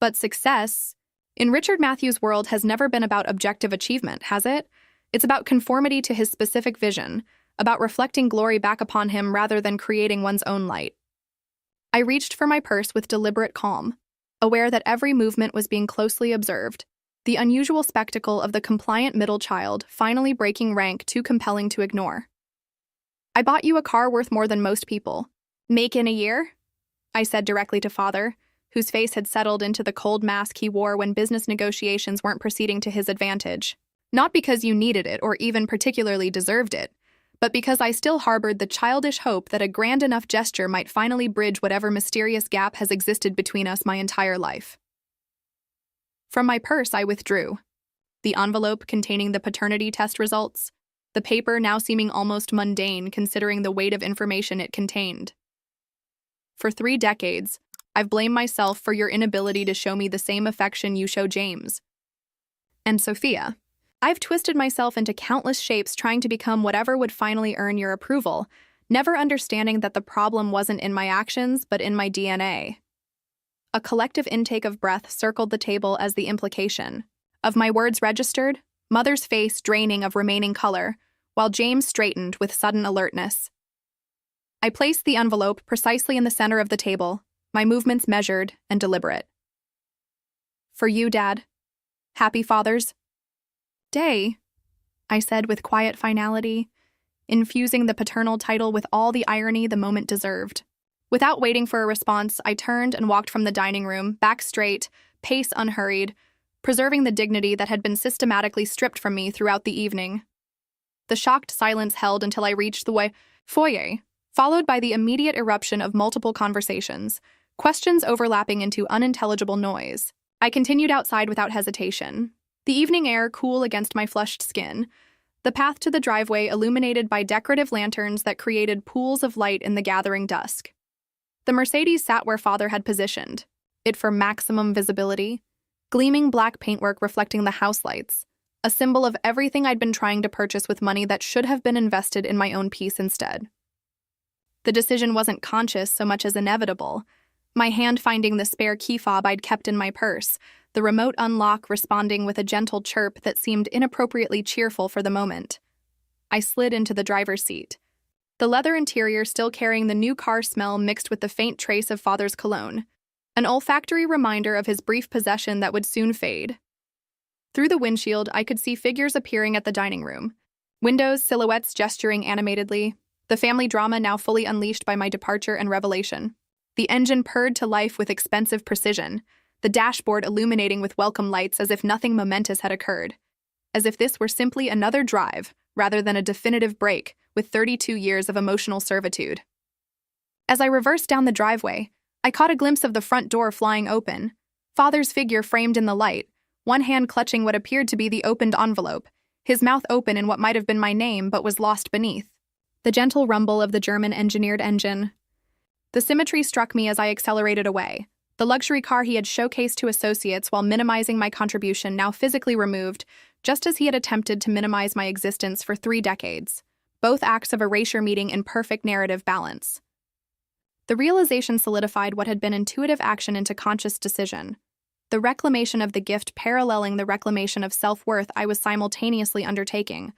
But success, in Richard Matthews' world, has never been about objective achievement, has it? It's about conformity to his specific vision, about reflecting glory back upon him rather than creating one's own light. I reached for my purse with deliberate calm, aware that every movement was being closely observed, the unusual spectacle of the compliant middle child finally breaking rank too compelling to ignore. "I bought you a car worth more than most people. Make in a year?" I said directly to father, whose face had settled into the cold mask he wore when business negotiations weren't proceeding to his advantage. Not because you needed it or even particularly deserved it, but because I still harbored the childish hope that a grand enough gesture might finally bridge whatever mysterious gap has existed between us my entire life. From my purse, I withdrew the envelope containing the paternity test results, the paper now seeming almost mundane considering the weight of information it contained. For 3 decades, I've blamed myself for your inability to show me the same affection you show James and Sophia. I've twisted myself into countless shapes trying to become whatever would finally earn your approval, never understanding that the problem wasn't in my actions but in my DNA. A collective intake of breath circled the table as the implication. Of my words registered, Mother's face draining of remaining color, while James straightened with sudden alertness. I placed the envelope precisely in the center of the table, my movements measured and deliberate. "For you, Dad. Happy Father's Day," I said with quiet finality, infusing the paternal title with all the irony the moment deserved. Without waiting for a response, I turned and walked from the dining room, back straight, pace unhurried, preserving the dignity that had been systematically stripped from me throughout the evening. The shocked silence held until I reached the foyer, followed by the immediate eruption of multiple conversations, questions overlapping into unintelligible noise. I continued outside without hesitation, the evening air cool against my flushed skin, the path to the driveway illuminated by decorative lanterns that created pools of light in the gathering dusk. The Mercedes sat where Father had positioned it for maximum visibility, gleaming black paintwork reflecting the house lights, a symbol of everything I'd been trying to purchase with money that should have been invested in my own peace instead. The decision wasn't conscious so much as inevitable, my hand finding the spare key fob I'd kept in my purse, the remote unlock responding with a gentle chirp that seemed inappropriately cheerful for the moment. I slid into the driver's seat, the leather interior still carrying the new car smell mixed with the faint trace of Father's cologne, an olfactory reminder of his brief possession that would soon fade. Through the windshield, I could see figures appearing at the dining room, windows, silhouettes gesturing animatedly, the family drama now fully unleashed by my departure and revelation. The engine purred to life with expensive precision, the dashboard illuminating with welcome lights as if nothing momentous had occurred, as if this were simply another drive rather than a definitive break with 32 years of emotional servitude. As I reversed down the driveway, I caught a glimpse of the front door flying open, Father's figure framed in the light, one hand clutching what appeared to be the opened envelope, his mouth open in what might have been my name but was lost beneath. The gentle rumble of the German-engineered engine. The symmetry struck me as I accelerated away, the luxury car he had showcased to associates while minimizing my contribution now physically removed, just as he had attempted to minimize my existence for 3 decades, both acts of erasure meeting in perfect narrative balance. The realization solidified what had been intuitive action into conscious decision, the reclamation of the gift paralleling the reclamation of self-worth I was simultaneously undertaking,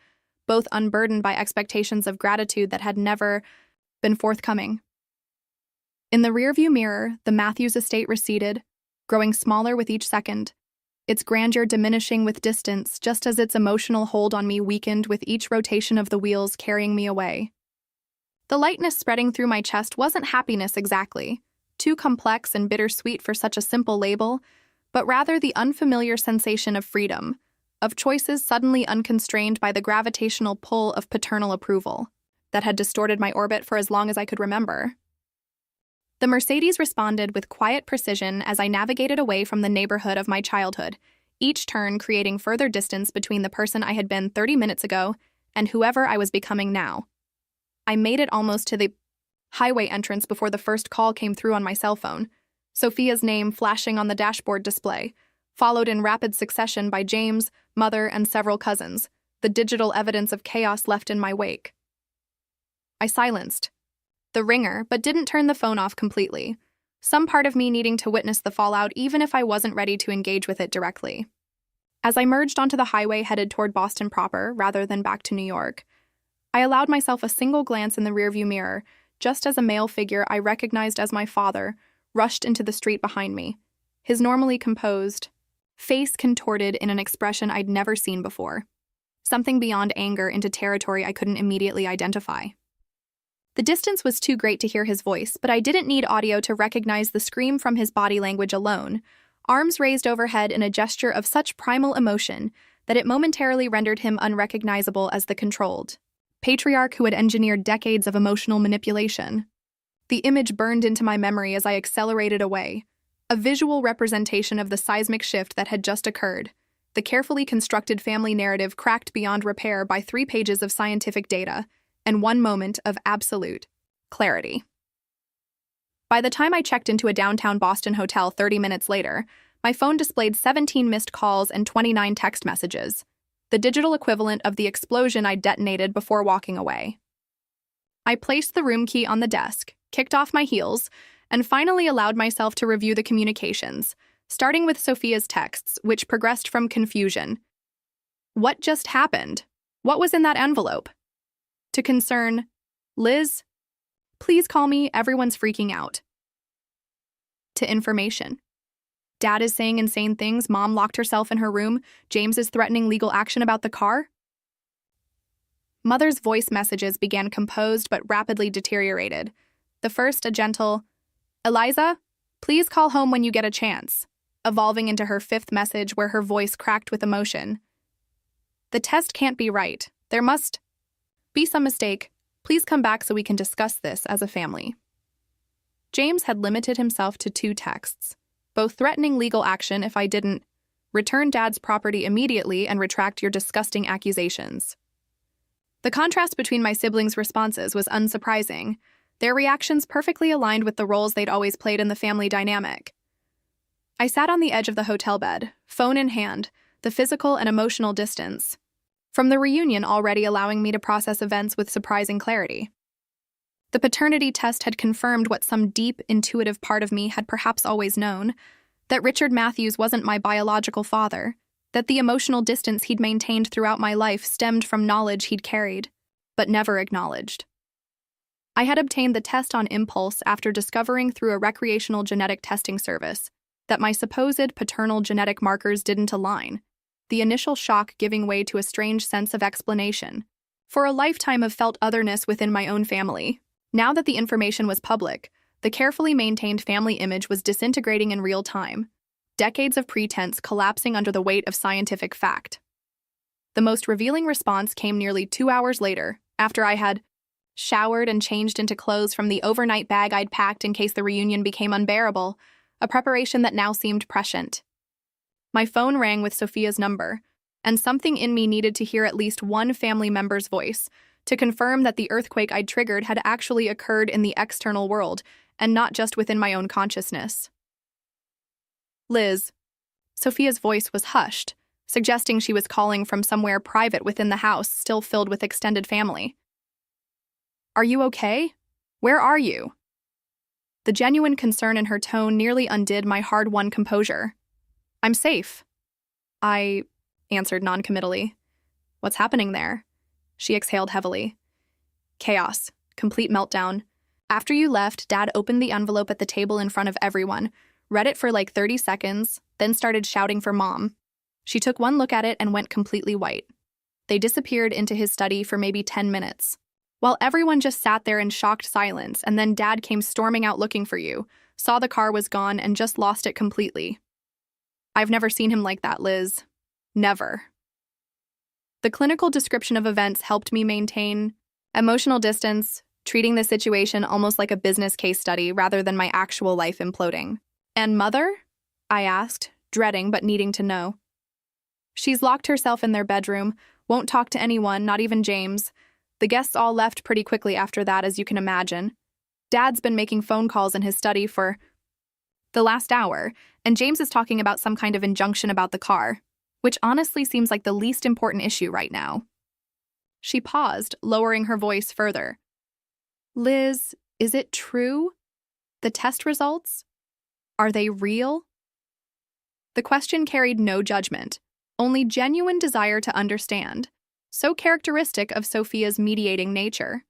both unburdened by expectations of gratitude that had never been forthcoming. In the rearview mirror, the Matthews estate receded, growing smaller with each second, its grandeur diminishing with distance just as its emotional hold on me weakened with each rotation of the wheels carrying me away. The lightness spreading through my chest wasn't happiness exactly, too complex and bittersweet for such a simple label, but rather the unfamiliar sensation of freedom, of choices suddenly unconstrained by the gravitational pull of paternal approval that had distorted my orbit for as long as I could remember. The Mercedes responded with quiet precision as I navigated away from the neighborhood of my childhood, each turn creating further distance between the person I had been 30 minutes ago and whoever I was becoming now. I made it almost to the highway entrance before the first call came through on my cell phone, Sophia's name flashing on the dashboard display, followed in rapid succession by James, Mother, and several cousins, the digital evidence of chaos left in my wake. I silenced the ringer, but didn't turn the phone off completely, some part of me needing to witness the fallout even if I wasn't ready to engage with it directly. As I merged onto the highway headed toward Boston proper rather than back to New York, I allowed myself a single glance in the rearview mirror, just as a male figure I recognized as my father rushed into the street behind me, his normally composed face contorted in an expression I'd never seen before, something beyond anger into territory I couldn't immediately identify. The distance was too great to hear his voice, but I didn't need audio to recognize the scream from his body language alone, arms raised overhead in a gesture of such primal emotion that it momentarily rendered him unrecognizable as the controlled patriarch who had engineered decades of emotional manipulation. The image burned into my memory as I accelerated away, a visual representation of the seismic shift that had just occurred, the carefully constructed family narrative cracked beyond repair by 3 pages of scientific data and 1 moment of absolute clarity. By the time I checked into a downtown Boston hotel 30 minutes later, my phone displayed 17 missed calls and 29 text messages, the digital equivalent of the explosion I detonated before walking away. I placed the room key on the desk, kicked off my heels, and finally allowed myself to review the communications, starting with Sophia's texts, which progressed from confusion. What just happened? What was in that envelope? To concern, Liz, please call me, everyone's freaking out. To information. Dad is saying insane things, Mom locked herself in her room, James is threatening legal action about the car. Mother's voice messages began composed but rapidly deteriorated. The first, a gentle, Eliza, please call home when you get a chance, evolving into her 5th message where her voice cracked with emotion. The test can't be right. There must be some mistake. Please come back so we can discuss this as a family. James had limited himself to 2 texts, both threatening legal action if I didn't return Dad's property immediately and retract your disgusting accusations. The contrast between my siblings' responses was unsurprising, their reactions perfectly aligned with the roles they'd always played in the family dynamic. I sat on the edge of the hotel bed, phone in hand, the physical and emotional distance from the reunion already allowing me to process events with surprising clarity. The paternity test had confirmed what some deep, intuitive part of me had perhaps always known, that Richard Matthews wasn't my biological father, that the emotional distance he'd maintained throughout my life stemmed from knowledge he'd carried, but never acknowledged. I had obtained the test on impulse after discovering through a recreational genetic testing service that my supposed paternal genetic markers didn't align, the initial shock giving way to a strange sense of explanation. For a lifetime of felt otherness within my own family, now that the information was public, the carefully maintained family image was disintegrating in real time, decades of pretense collapsing under the weight of scientific fact. The most revealing response came nearly 2 hours later, after I had showered and changed into clothes from the overnight bag I'd packed in case the reunion became unbearable, a preparation that now seemed prescient. My phone rang with Sophia's number, and something in me needed to hear at least one family member's voice to confirm that the earthquake I'd triggered had actually occurred in the external world and not just within my own consciousness. Liz. Sophia's voice was hushed, suggesting she was calling from somewhere private within the house still filled with extended family. Are you okay? Where are you? The genuine concern in her tone nearly undid my hard-won composure. I'm safe. I answered noncommittally. What's happening there? She exhaled heavily. Chaos. Complete meltdown. After you left, Dad opened the envelope at the table in front of everyone, read it for like 30 seconds, then started shouting for Mom. She took one look at it and went completely white. They disappeared into his study for maybe 10 minutes, while everyone just sat there in shocked silence, and then Dad came storming out looking for you, saw the car was gone, and just lost it completely. I've never seen him like that, Liz. Never. The clinical description of events helped me maintain emotional distance, treating the situation almost like a business case study rather than my actual life imploding. And Mother? I asked, dreading but needing to know. She's locked herself in their bedroom, won't talk to anyone, not even James. The guests all left pretty quickly after that, as you can imagine. Dad's been making phone calls in his study for the last hour, and James is talking about some kind of injunction about the car, which honestly seems like the least important issue right now. She paused, lowering her voice further. Liz, is it true? The test results? Are they real? The question carried no judgment, only genuine desire to understand, so characteristic of Sophia's mediating nature.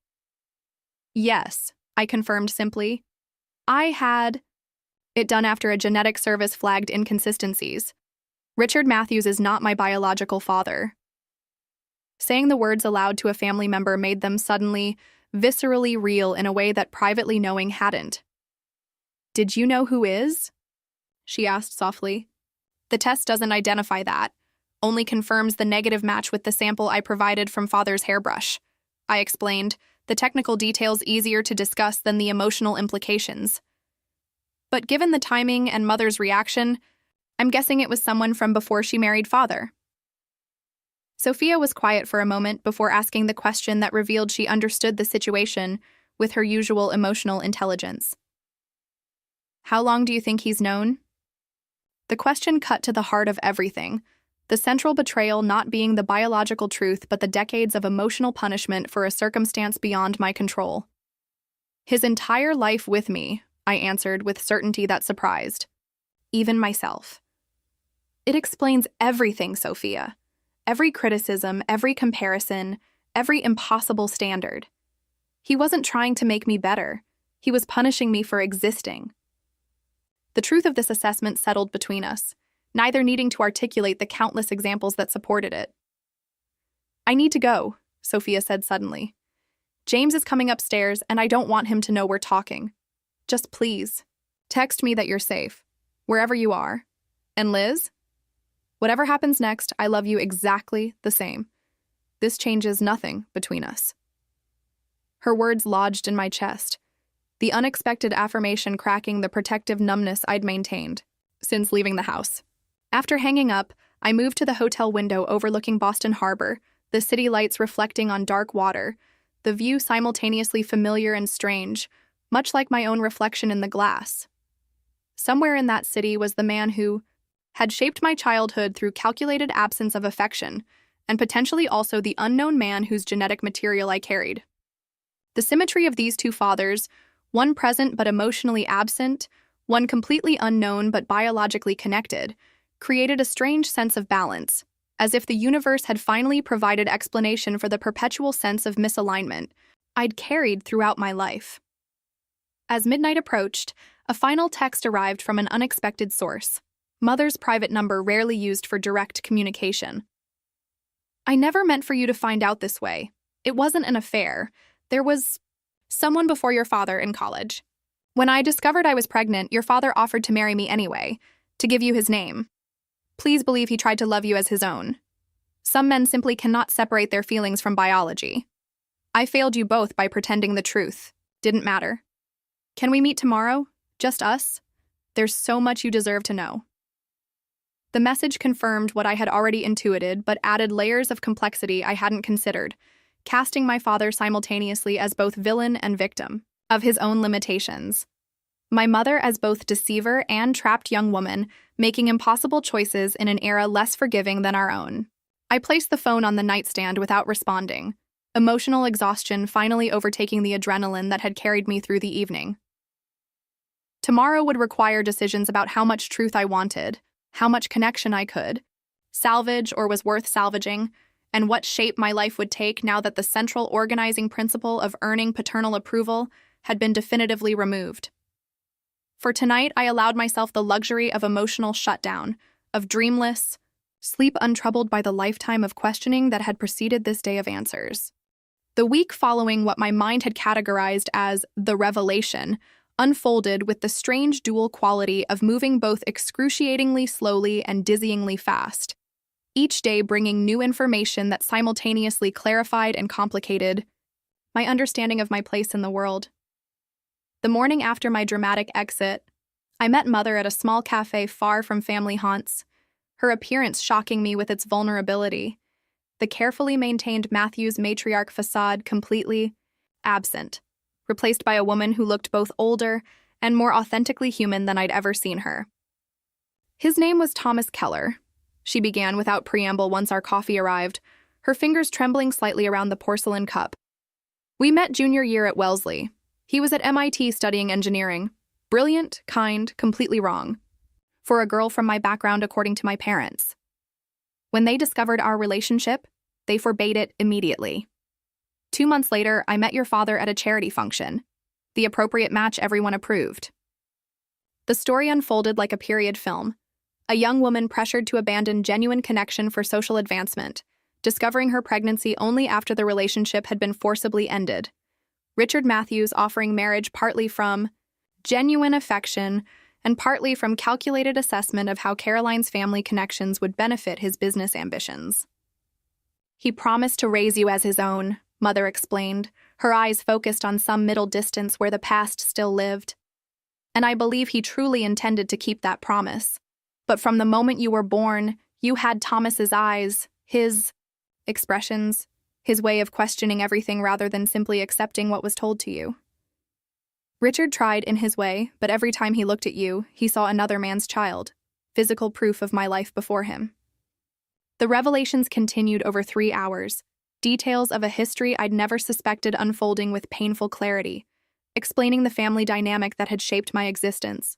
Yes, I confirmed simply. I had It done after a genetic service flagged inconsistencies. Richard Matthews is not my biological father. Saying the words aloud to a family member made them suddenly, viscerally real in a way that privately knowing hadn't. "Did you know who is?" she asked softly. "The test doesn't identify that, only confirms the negative match with the sample I provided from father's hairbrush," I explained, the technical details easier to discuss than the emotional implications. But given the timing and mother's reaction, I'm guessing it was someone from before she married father. Sophia was quiet for a moment before asking the question that revealed she understood the situation with her usual emotional intelligence. "How long do you think he's known?" The question cut to the heart of everything, the central betrayal not being the biological truth but the decades of emotional punishment for a circumstance beyond my control. "His entire life with me," I answered with certainty that surprised. "Even myself." "It explains everything, Sophia. Every criticism, every comparison, every impossible standard. He wasn't trying to make me better. He was punishing me for existing." The truth of this assessment settled between us, neither needing to articulate the countless examples that supported it. "I need to go," Sophia said suddenly. "James is coming upstairs, and I don't want him to know we're talking. Just please, text me that you're safe, wherever you are. And Liz? Whatever happens next, I love you exactly the same. This changes nothing between us." Her words lodged in my chest, the unexpected affirmation cracking the protective numbness I'd maintained since leaving the house. After hanging up, I moved to the hotel window overlooking Boston Harbor, the city lights reflecting on dark water, the view simultaneously familiar and strange, much like my own reflection in the glass. Somewhere in that city was the man who had shaped my childhood through calculated absence of affection, and potentially also the unknown man whose genetic material I carried. The symmetry of these two fathers, one present but emotionally absent, one completely unknown but biologically connected, created a strange sense of balance, as if the universe had finally provided explanation for the perpetual sense of misalignment I'd carried throughout my life. As midnight approached, a final text arrived from an unexpected source, Mother's private number rarely used for direct communication. "I never meant for you to find out this way. It wasn't an affair. There was someone before your father in college. When I discovered I was pregnant, your father offered to marry me anyway, to give you his name. Please believe he tried to love you as his own. Some men simply cannot separate their feelings from biology. I failed you both by pretending the truth. Didn't matter. Can we meet tomorrow? Just us? There's so much you deserve to know." The message confirmed what I had already intuited, but added layers of complexity I hadn't considered, casting my father simultaneously as both villain and victim of his own limitations. My mother as both deceiver and trapped young woman, making impossible choices in an era less forgiving than our own. I placed the phone on the nightstand without responding, emotional exhaustion finally overtaking the adrenaline that had carried me through the evening. Tomorrow would require decisions about how much truth I wanted, how much connection I could salvage or was worth salvaging, and what shape my life would take now that the central organizing principle of earning paternal approval had been definitively removed. For tonight, I allowed myself the luxury of emotional shutdown, of dreamless, sleep untroubled by the lifetime of questioning that had preceded this day of answers. The week following what my mind had categorized as the revelation unfolded with the strange dual quality of moving both excruciatingly slowly and dizzyingly fast, each day bringing new information that simultaneously clarified and complicated my understanding of my place in the world. The morning after my dramatic exit, I met Mother at a small cafe far from family haunts, her appearance shocking me with its vulnerability, the carefully maintained Matthews matriarch facade completely absent, replaced by a woman who looked both older and more authentically human than I'd ever seen her. "His name was Thomas Keller," she began without preamble once our coffee arrived, her fingers trembling slightly around the porcelain cup. "We met junior year at Wellesley. He was at MIT studying engineering. Brilliant, kind, completely wrong. For a girl from my background according to my parents. When they discovered our relationship, they forbade it immediately. 2 months later, I met your father at a charity function, the appropriate match everyone approved. The story unfolded like a period film. A young woman pressured to abandon genuine connection for social advancement, discovering her pregnancy only after the relationship had been forcibly ended. Richard Matthews offering marriage partly from genuine affection and partly from calculated assessment of how Caroline's family connections would benefit his business ambitions. He promised to raise you as his own, Mother explained, her eyes focused on some middle distance where the past still lived. And I believe he truly intended to keep that promise. But from the moment you were born, you had Thomas's eyes, his expressions, his way of questioning everything rather than simply accepting what was told to you. Richard tried in his way, but every time he looked at you, he saw another man's child, physical proof of my life before him. The revelations continued over 3 hours, details of a history I'd never suspected unfolding with painful clarity, explaining the family dynamic that had shaped my existence.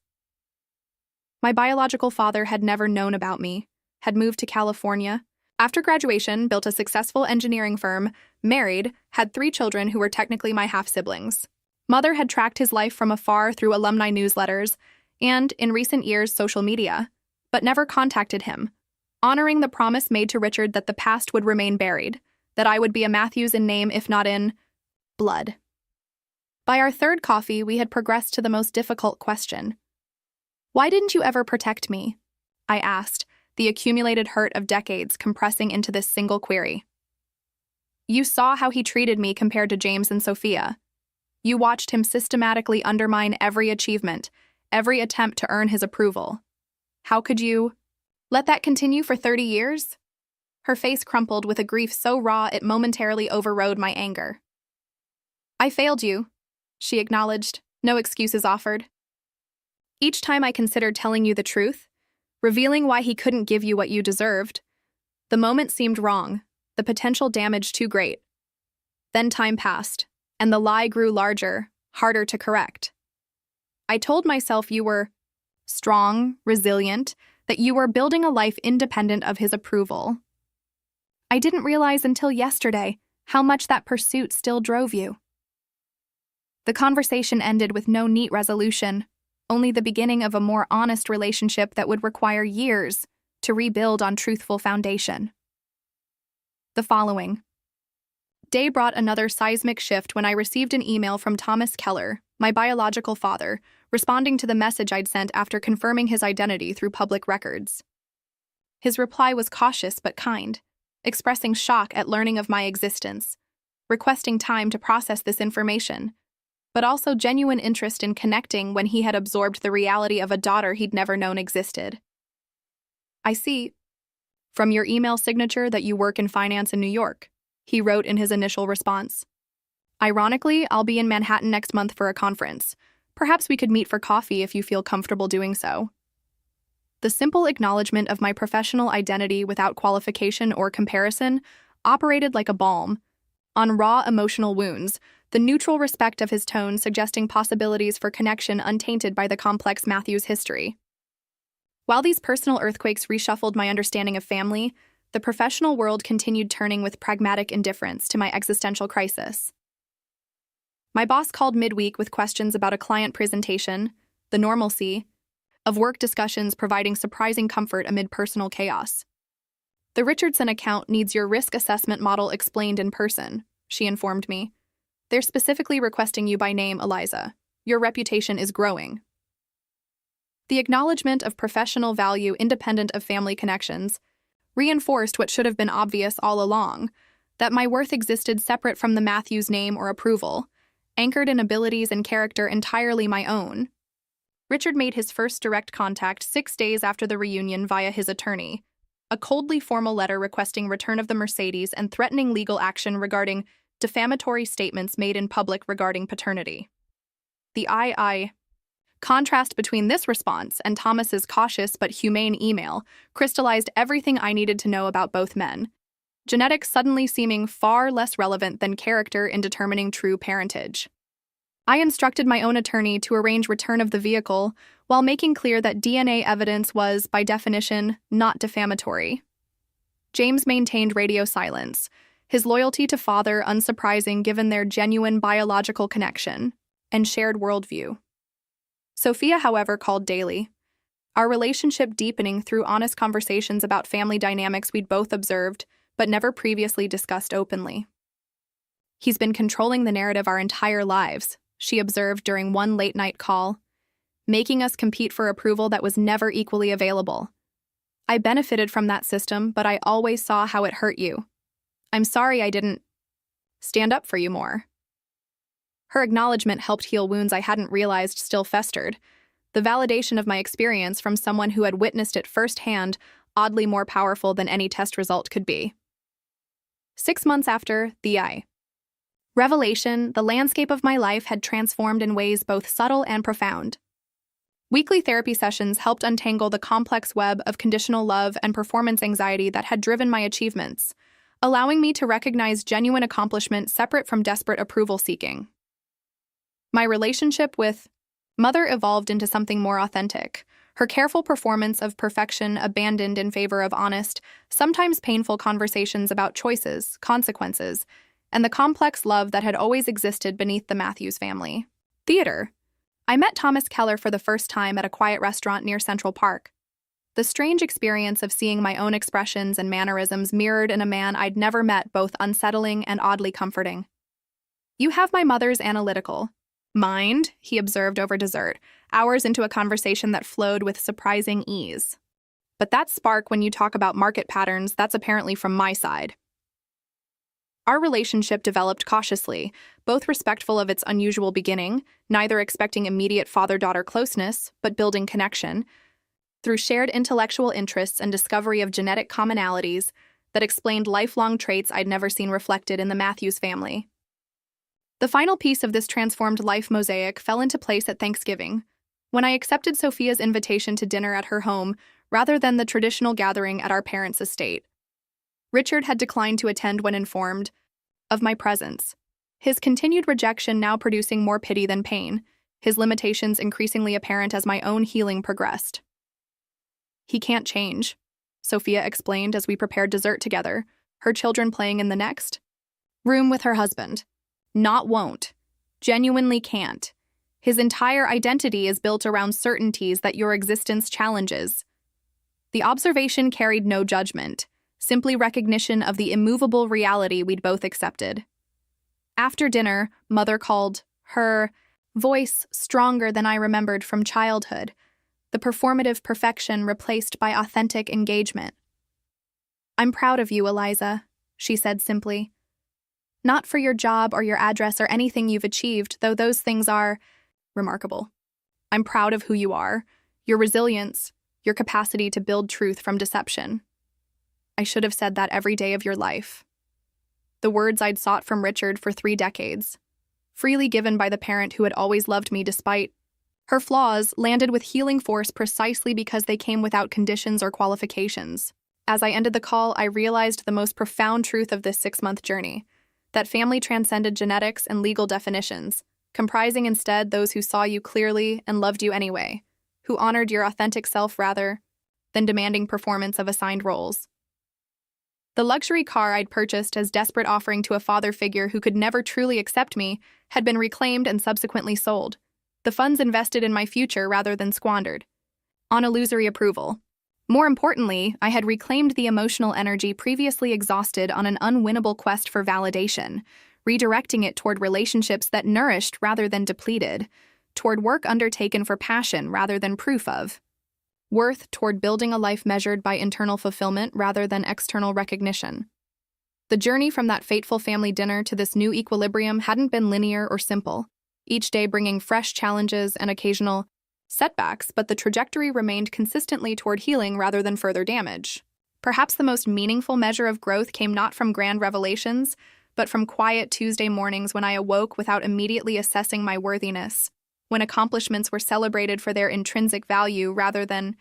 My biological father had never known about me, had moved to California, after graduation, built a successful engineering firm, married, had 3 children who were technically my half-siblings. Mother had tracked his life from afar through alumni newsletters and, in recent years, social media, but never contacted him, honoring the promise made to Richard that the past would remain buried, that I would be a Matthews in name if not in blood. By our 3rd coffee, we had progressed to the most difficult question. Why didn't you ever protect me? I asked, the accumulated hurt of decades compressing into this single query. You saw how he treated me compared to James and Sophia. You watched him systematically undermine every achievement, every attempt to earn his approval. How could you let that continue for 30 years? Her face crumpled with a grief so raw it momentarily overrode my anger. I failed you, she acknowledged, no excuses offered. Each time I considered telling you the truth, revealing why he couldn't give you what you deserved, the moment seemed wrong, the potential damage too great. Then time passed, and the lie grew larger, harder to correct. I told myself you were strong, resilient, that you were building a life independent of his approval. I didn't realize until yesterday how much that pursuit still drove you. The conversation ended with no neat resolution, only the beginning of a more honest relationship that would require years to rebuild on truthful foundation. The following day brought another seismic shift when I received an email from Thomas Keller, my biological father, responding to the message I'd sent after confirming his identity through public records. His reply was cautious but kind, expressing shock at learning of my existence, requesting time to process this information, but also genuine interest in connecting when he had absorbed the reality of a daughter he'd never known existed. I see from your email signature that you work in finance in New York, he wrote in his initial response. Ironically, I'll be in Manhattan next month for a conference. Perhaps we could meet for coffee if you feel comfortable doing so. The simple acknowledgement of my professional identity without qualification or comparison operated like a balm on raw emotional wounds, the neutral respect of his tone suggesting possibilities for connection untainted by the complex Matthews history. While these personal earthquakes reshuffled my understanding of family, the professional world continued turning with pragmatic indifference to my existential crisis. My boss called midweek with questions about a client presentation, the normalcy of work discussions providing surprising comfort amid personal chaos. The Richardson account needs your risk assessment model explained in person, she informed me. They're specifically requesting you by name, Eliza. Your reputation is growing. The acknowledgement of professional value independent of family connections reinforced what should have been obvious all along, that my worth existed separate from the Matthews name or approval, anchored in abilities and character entirely my own. Richard made his first direct contact 6 days after the reunion via his attorney, a coldly formal letter requesting return of the Mercedes and threatening legal action regarding defamatory statements made in public regarding paternity. The contrast between this response and Thomas's cautious but humane email crystallized everything I needed to know about both men, genetics suddenly seeming far less relevant than character in determining true parentage. I instructed my own attorney to arrange return of the vehicle while making clear that DNA evidence was, by definition, not defamatory. James maintained radio silence, his loyalty to father unsurprising given their genuine biological connection and shared worldview. Sophia, however, called daily, our relationship deepening through honest conversations about family dynamics we'd both observed, but never previously discussed openly. He's been controlling the narrative our entire lives, she observed during one late-night call, making us compete for approval that was never equally available. I benefited from that system, but I always saw how it hurt you. I'm sorry I didn't stand up for you more. Her acknowledgement helped heal wounds I hadn't realized still festered, the validation of my experience from someone who had witnessed it firsthand, oddly more powerful than any test result could be. 6 months after the revelation, the landscape of my life had transformed in ways both subtle and profound. Weekly therapy sessions helped untangle the complex web of conditional love and performance anxiety that had driven my achievements, allowing me to recognize genuine accomplishment separate from desperate approval seeking. My relationship with Mother evolved into something more authentic, her careful performance of perfection abandoned in favor of honest, sometimes painful conversations about choices, consequences, and the complex love that had always existed beneath the Matthews family. Theater. I met Thomas Keller for the first time at a quiet restaurant near Central Park. The strange experience of seeing my own expressions and mannerisms mirrored in a man I'd never met both unsettling and oddly comforting. You have my mother's analytical mind, he observed over dessert, hours into a conversation that flowed with surprising ease. But that spark when you talk about market patterns, that's apparently from my side. Our relationship developed cautiously, both respectful of its unusual beginning, neither expecting immediate father-daughter closeness, but building connection, through shared intellectual interests and discovery of genetic commonalities that explained lifelong traits I'd never seen reflected in the Matthews family. The final piece of this transformed life mosaic fell into place at Thanksgiving, when I accepted Sophia's invitation to dinner at her home rather than the traditional gathering at our parents' estate. Richard had declined to attend when informed of my presence, his continued rejection now producing more pity than pain, his limitations increasingly apparent as my own healing progressed. He can't change, Sophia explained as we prepared dessert together, her children playing in the next room with her husband. Not won't. Genuinely can't. His entire identity is built around certainties that your existence challenges. The observation carried no judgment, simply recognition of the immovable reality we'd both accepted. After dinner, Mother called, her voice stronger than I remembered from childhood, the performative perfection replaced by authentic engagement. I'm proud of you, Eliza, she said simply. Not for your job or your address or anything you've achieved, though those things are remarkable. I'm proud of who you are, your resilience, your capacity to build truth from deception. I should have said that every day of your life. The words I'd sought from Richard for 3 decades, freely given by the parent who had always loved me despite her flaws, landed with healing force precisely because they came without conditions or qualifications. As I ended the call, I realized the most profound truth of this 6-month journey, that family transcended genetics and legal definitions, comprising instead those who saw you clearly and loved you anyway, who honored your authentic self rather than demanding performance of assigned roles. The luxury car I'd purchased as desperate offering to a father figure who could never truly accept me had been reclaimed and subsequently sold, the funds invested in my future rather than squandered on illusory approval. More importantly, I had reclaimed the emotional energy previously exhausted on an unwinnable quest for validation, redirecting it toward relationships that nourished rather than depleted, toward work undertaken for passion rather than proof of worth, toward building a life measured by internal fulfillment rather than external recognition. The journey from that fateful family dinner to this new equilibrium hadn't been linear or simple, each day bringing fresh challenges and occasional setbacks, but the trajectory remained consistently toward healing rather than further damage. Perhaps the most meaningful measure of growth came not from grand revelations, but from quiet Tuesday mornings when I awoke without immediately assessing my worthiness, when accomplishments were celebrated for their intrinsic value rather than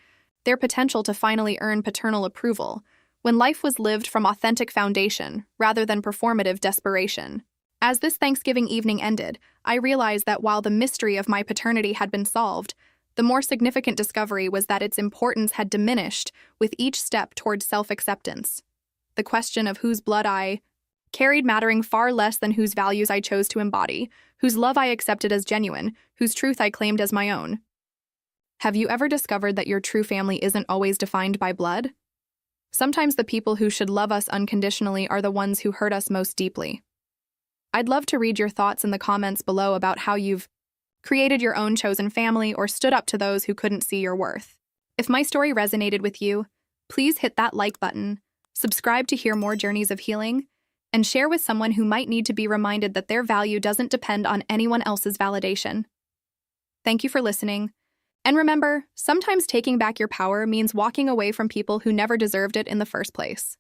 their potential to finally earn paternal approval, when life was lived from authentic foundation rather than performative desperation. As this Thanksgiving evening ended, I realized that while the mystery of my paternity had been solved, the more significant discovery was that its importance had diminished with each step toward self-acceptance. The question of whose blood I carried mattering far less than whose values I chose to embody, whose love I accepted as genuine, whose truth I claimed as my own. Have you ever discovered that your true family isn't always defined by blood? Sometimes the people who should love us unconditionally are the ones who hurt us most deeply. I'd love to read your thoughts in the comments below about how you've created your own chosen family or stood up to those who couldn't see your worth. If my story resonated with you, please hit that like button, subscribe to hear more journeys of healing, and share with someone who might need to be reminded that their value doesn't depend on anyone else's validation. Thank you for listening. And remember, sometimes taking back your power means walking away from people who never deserved it in the first place.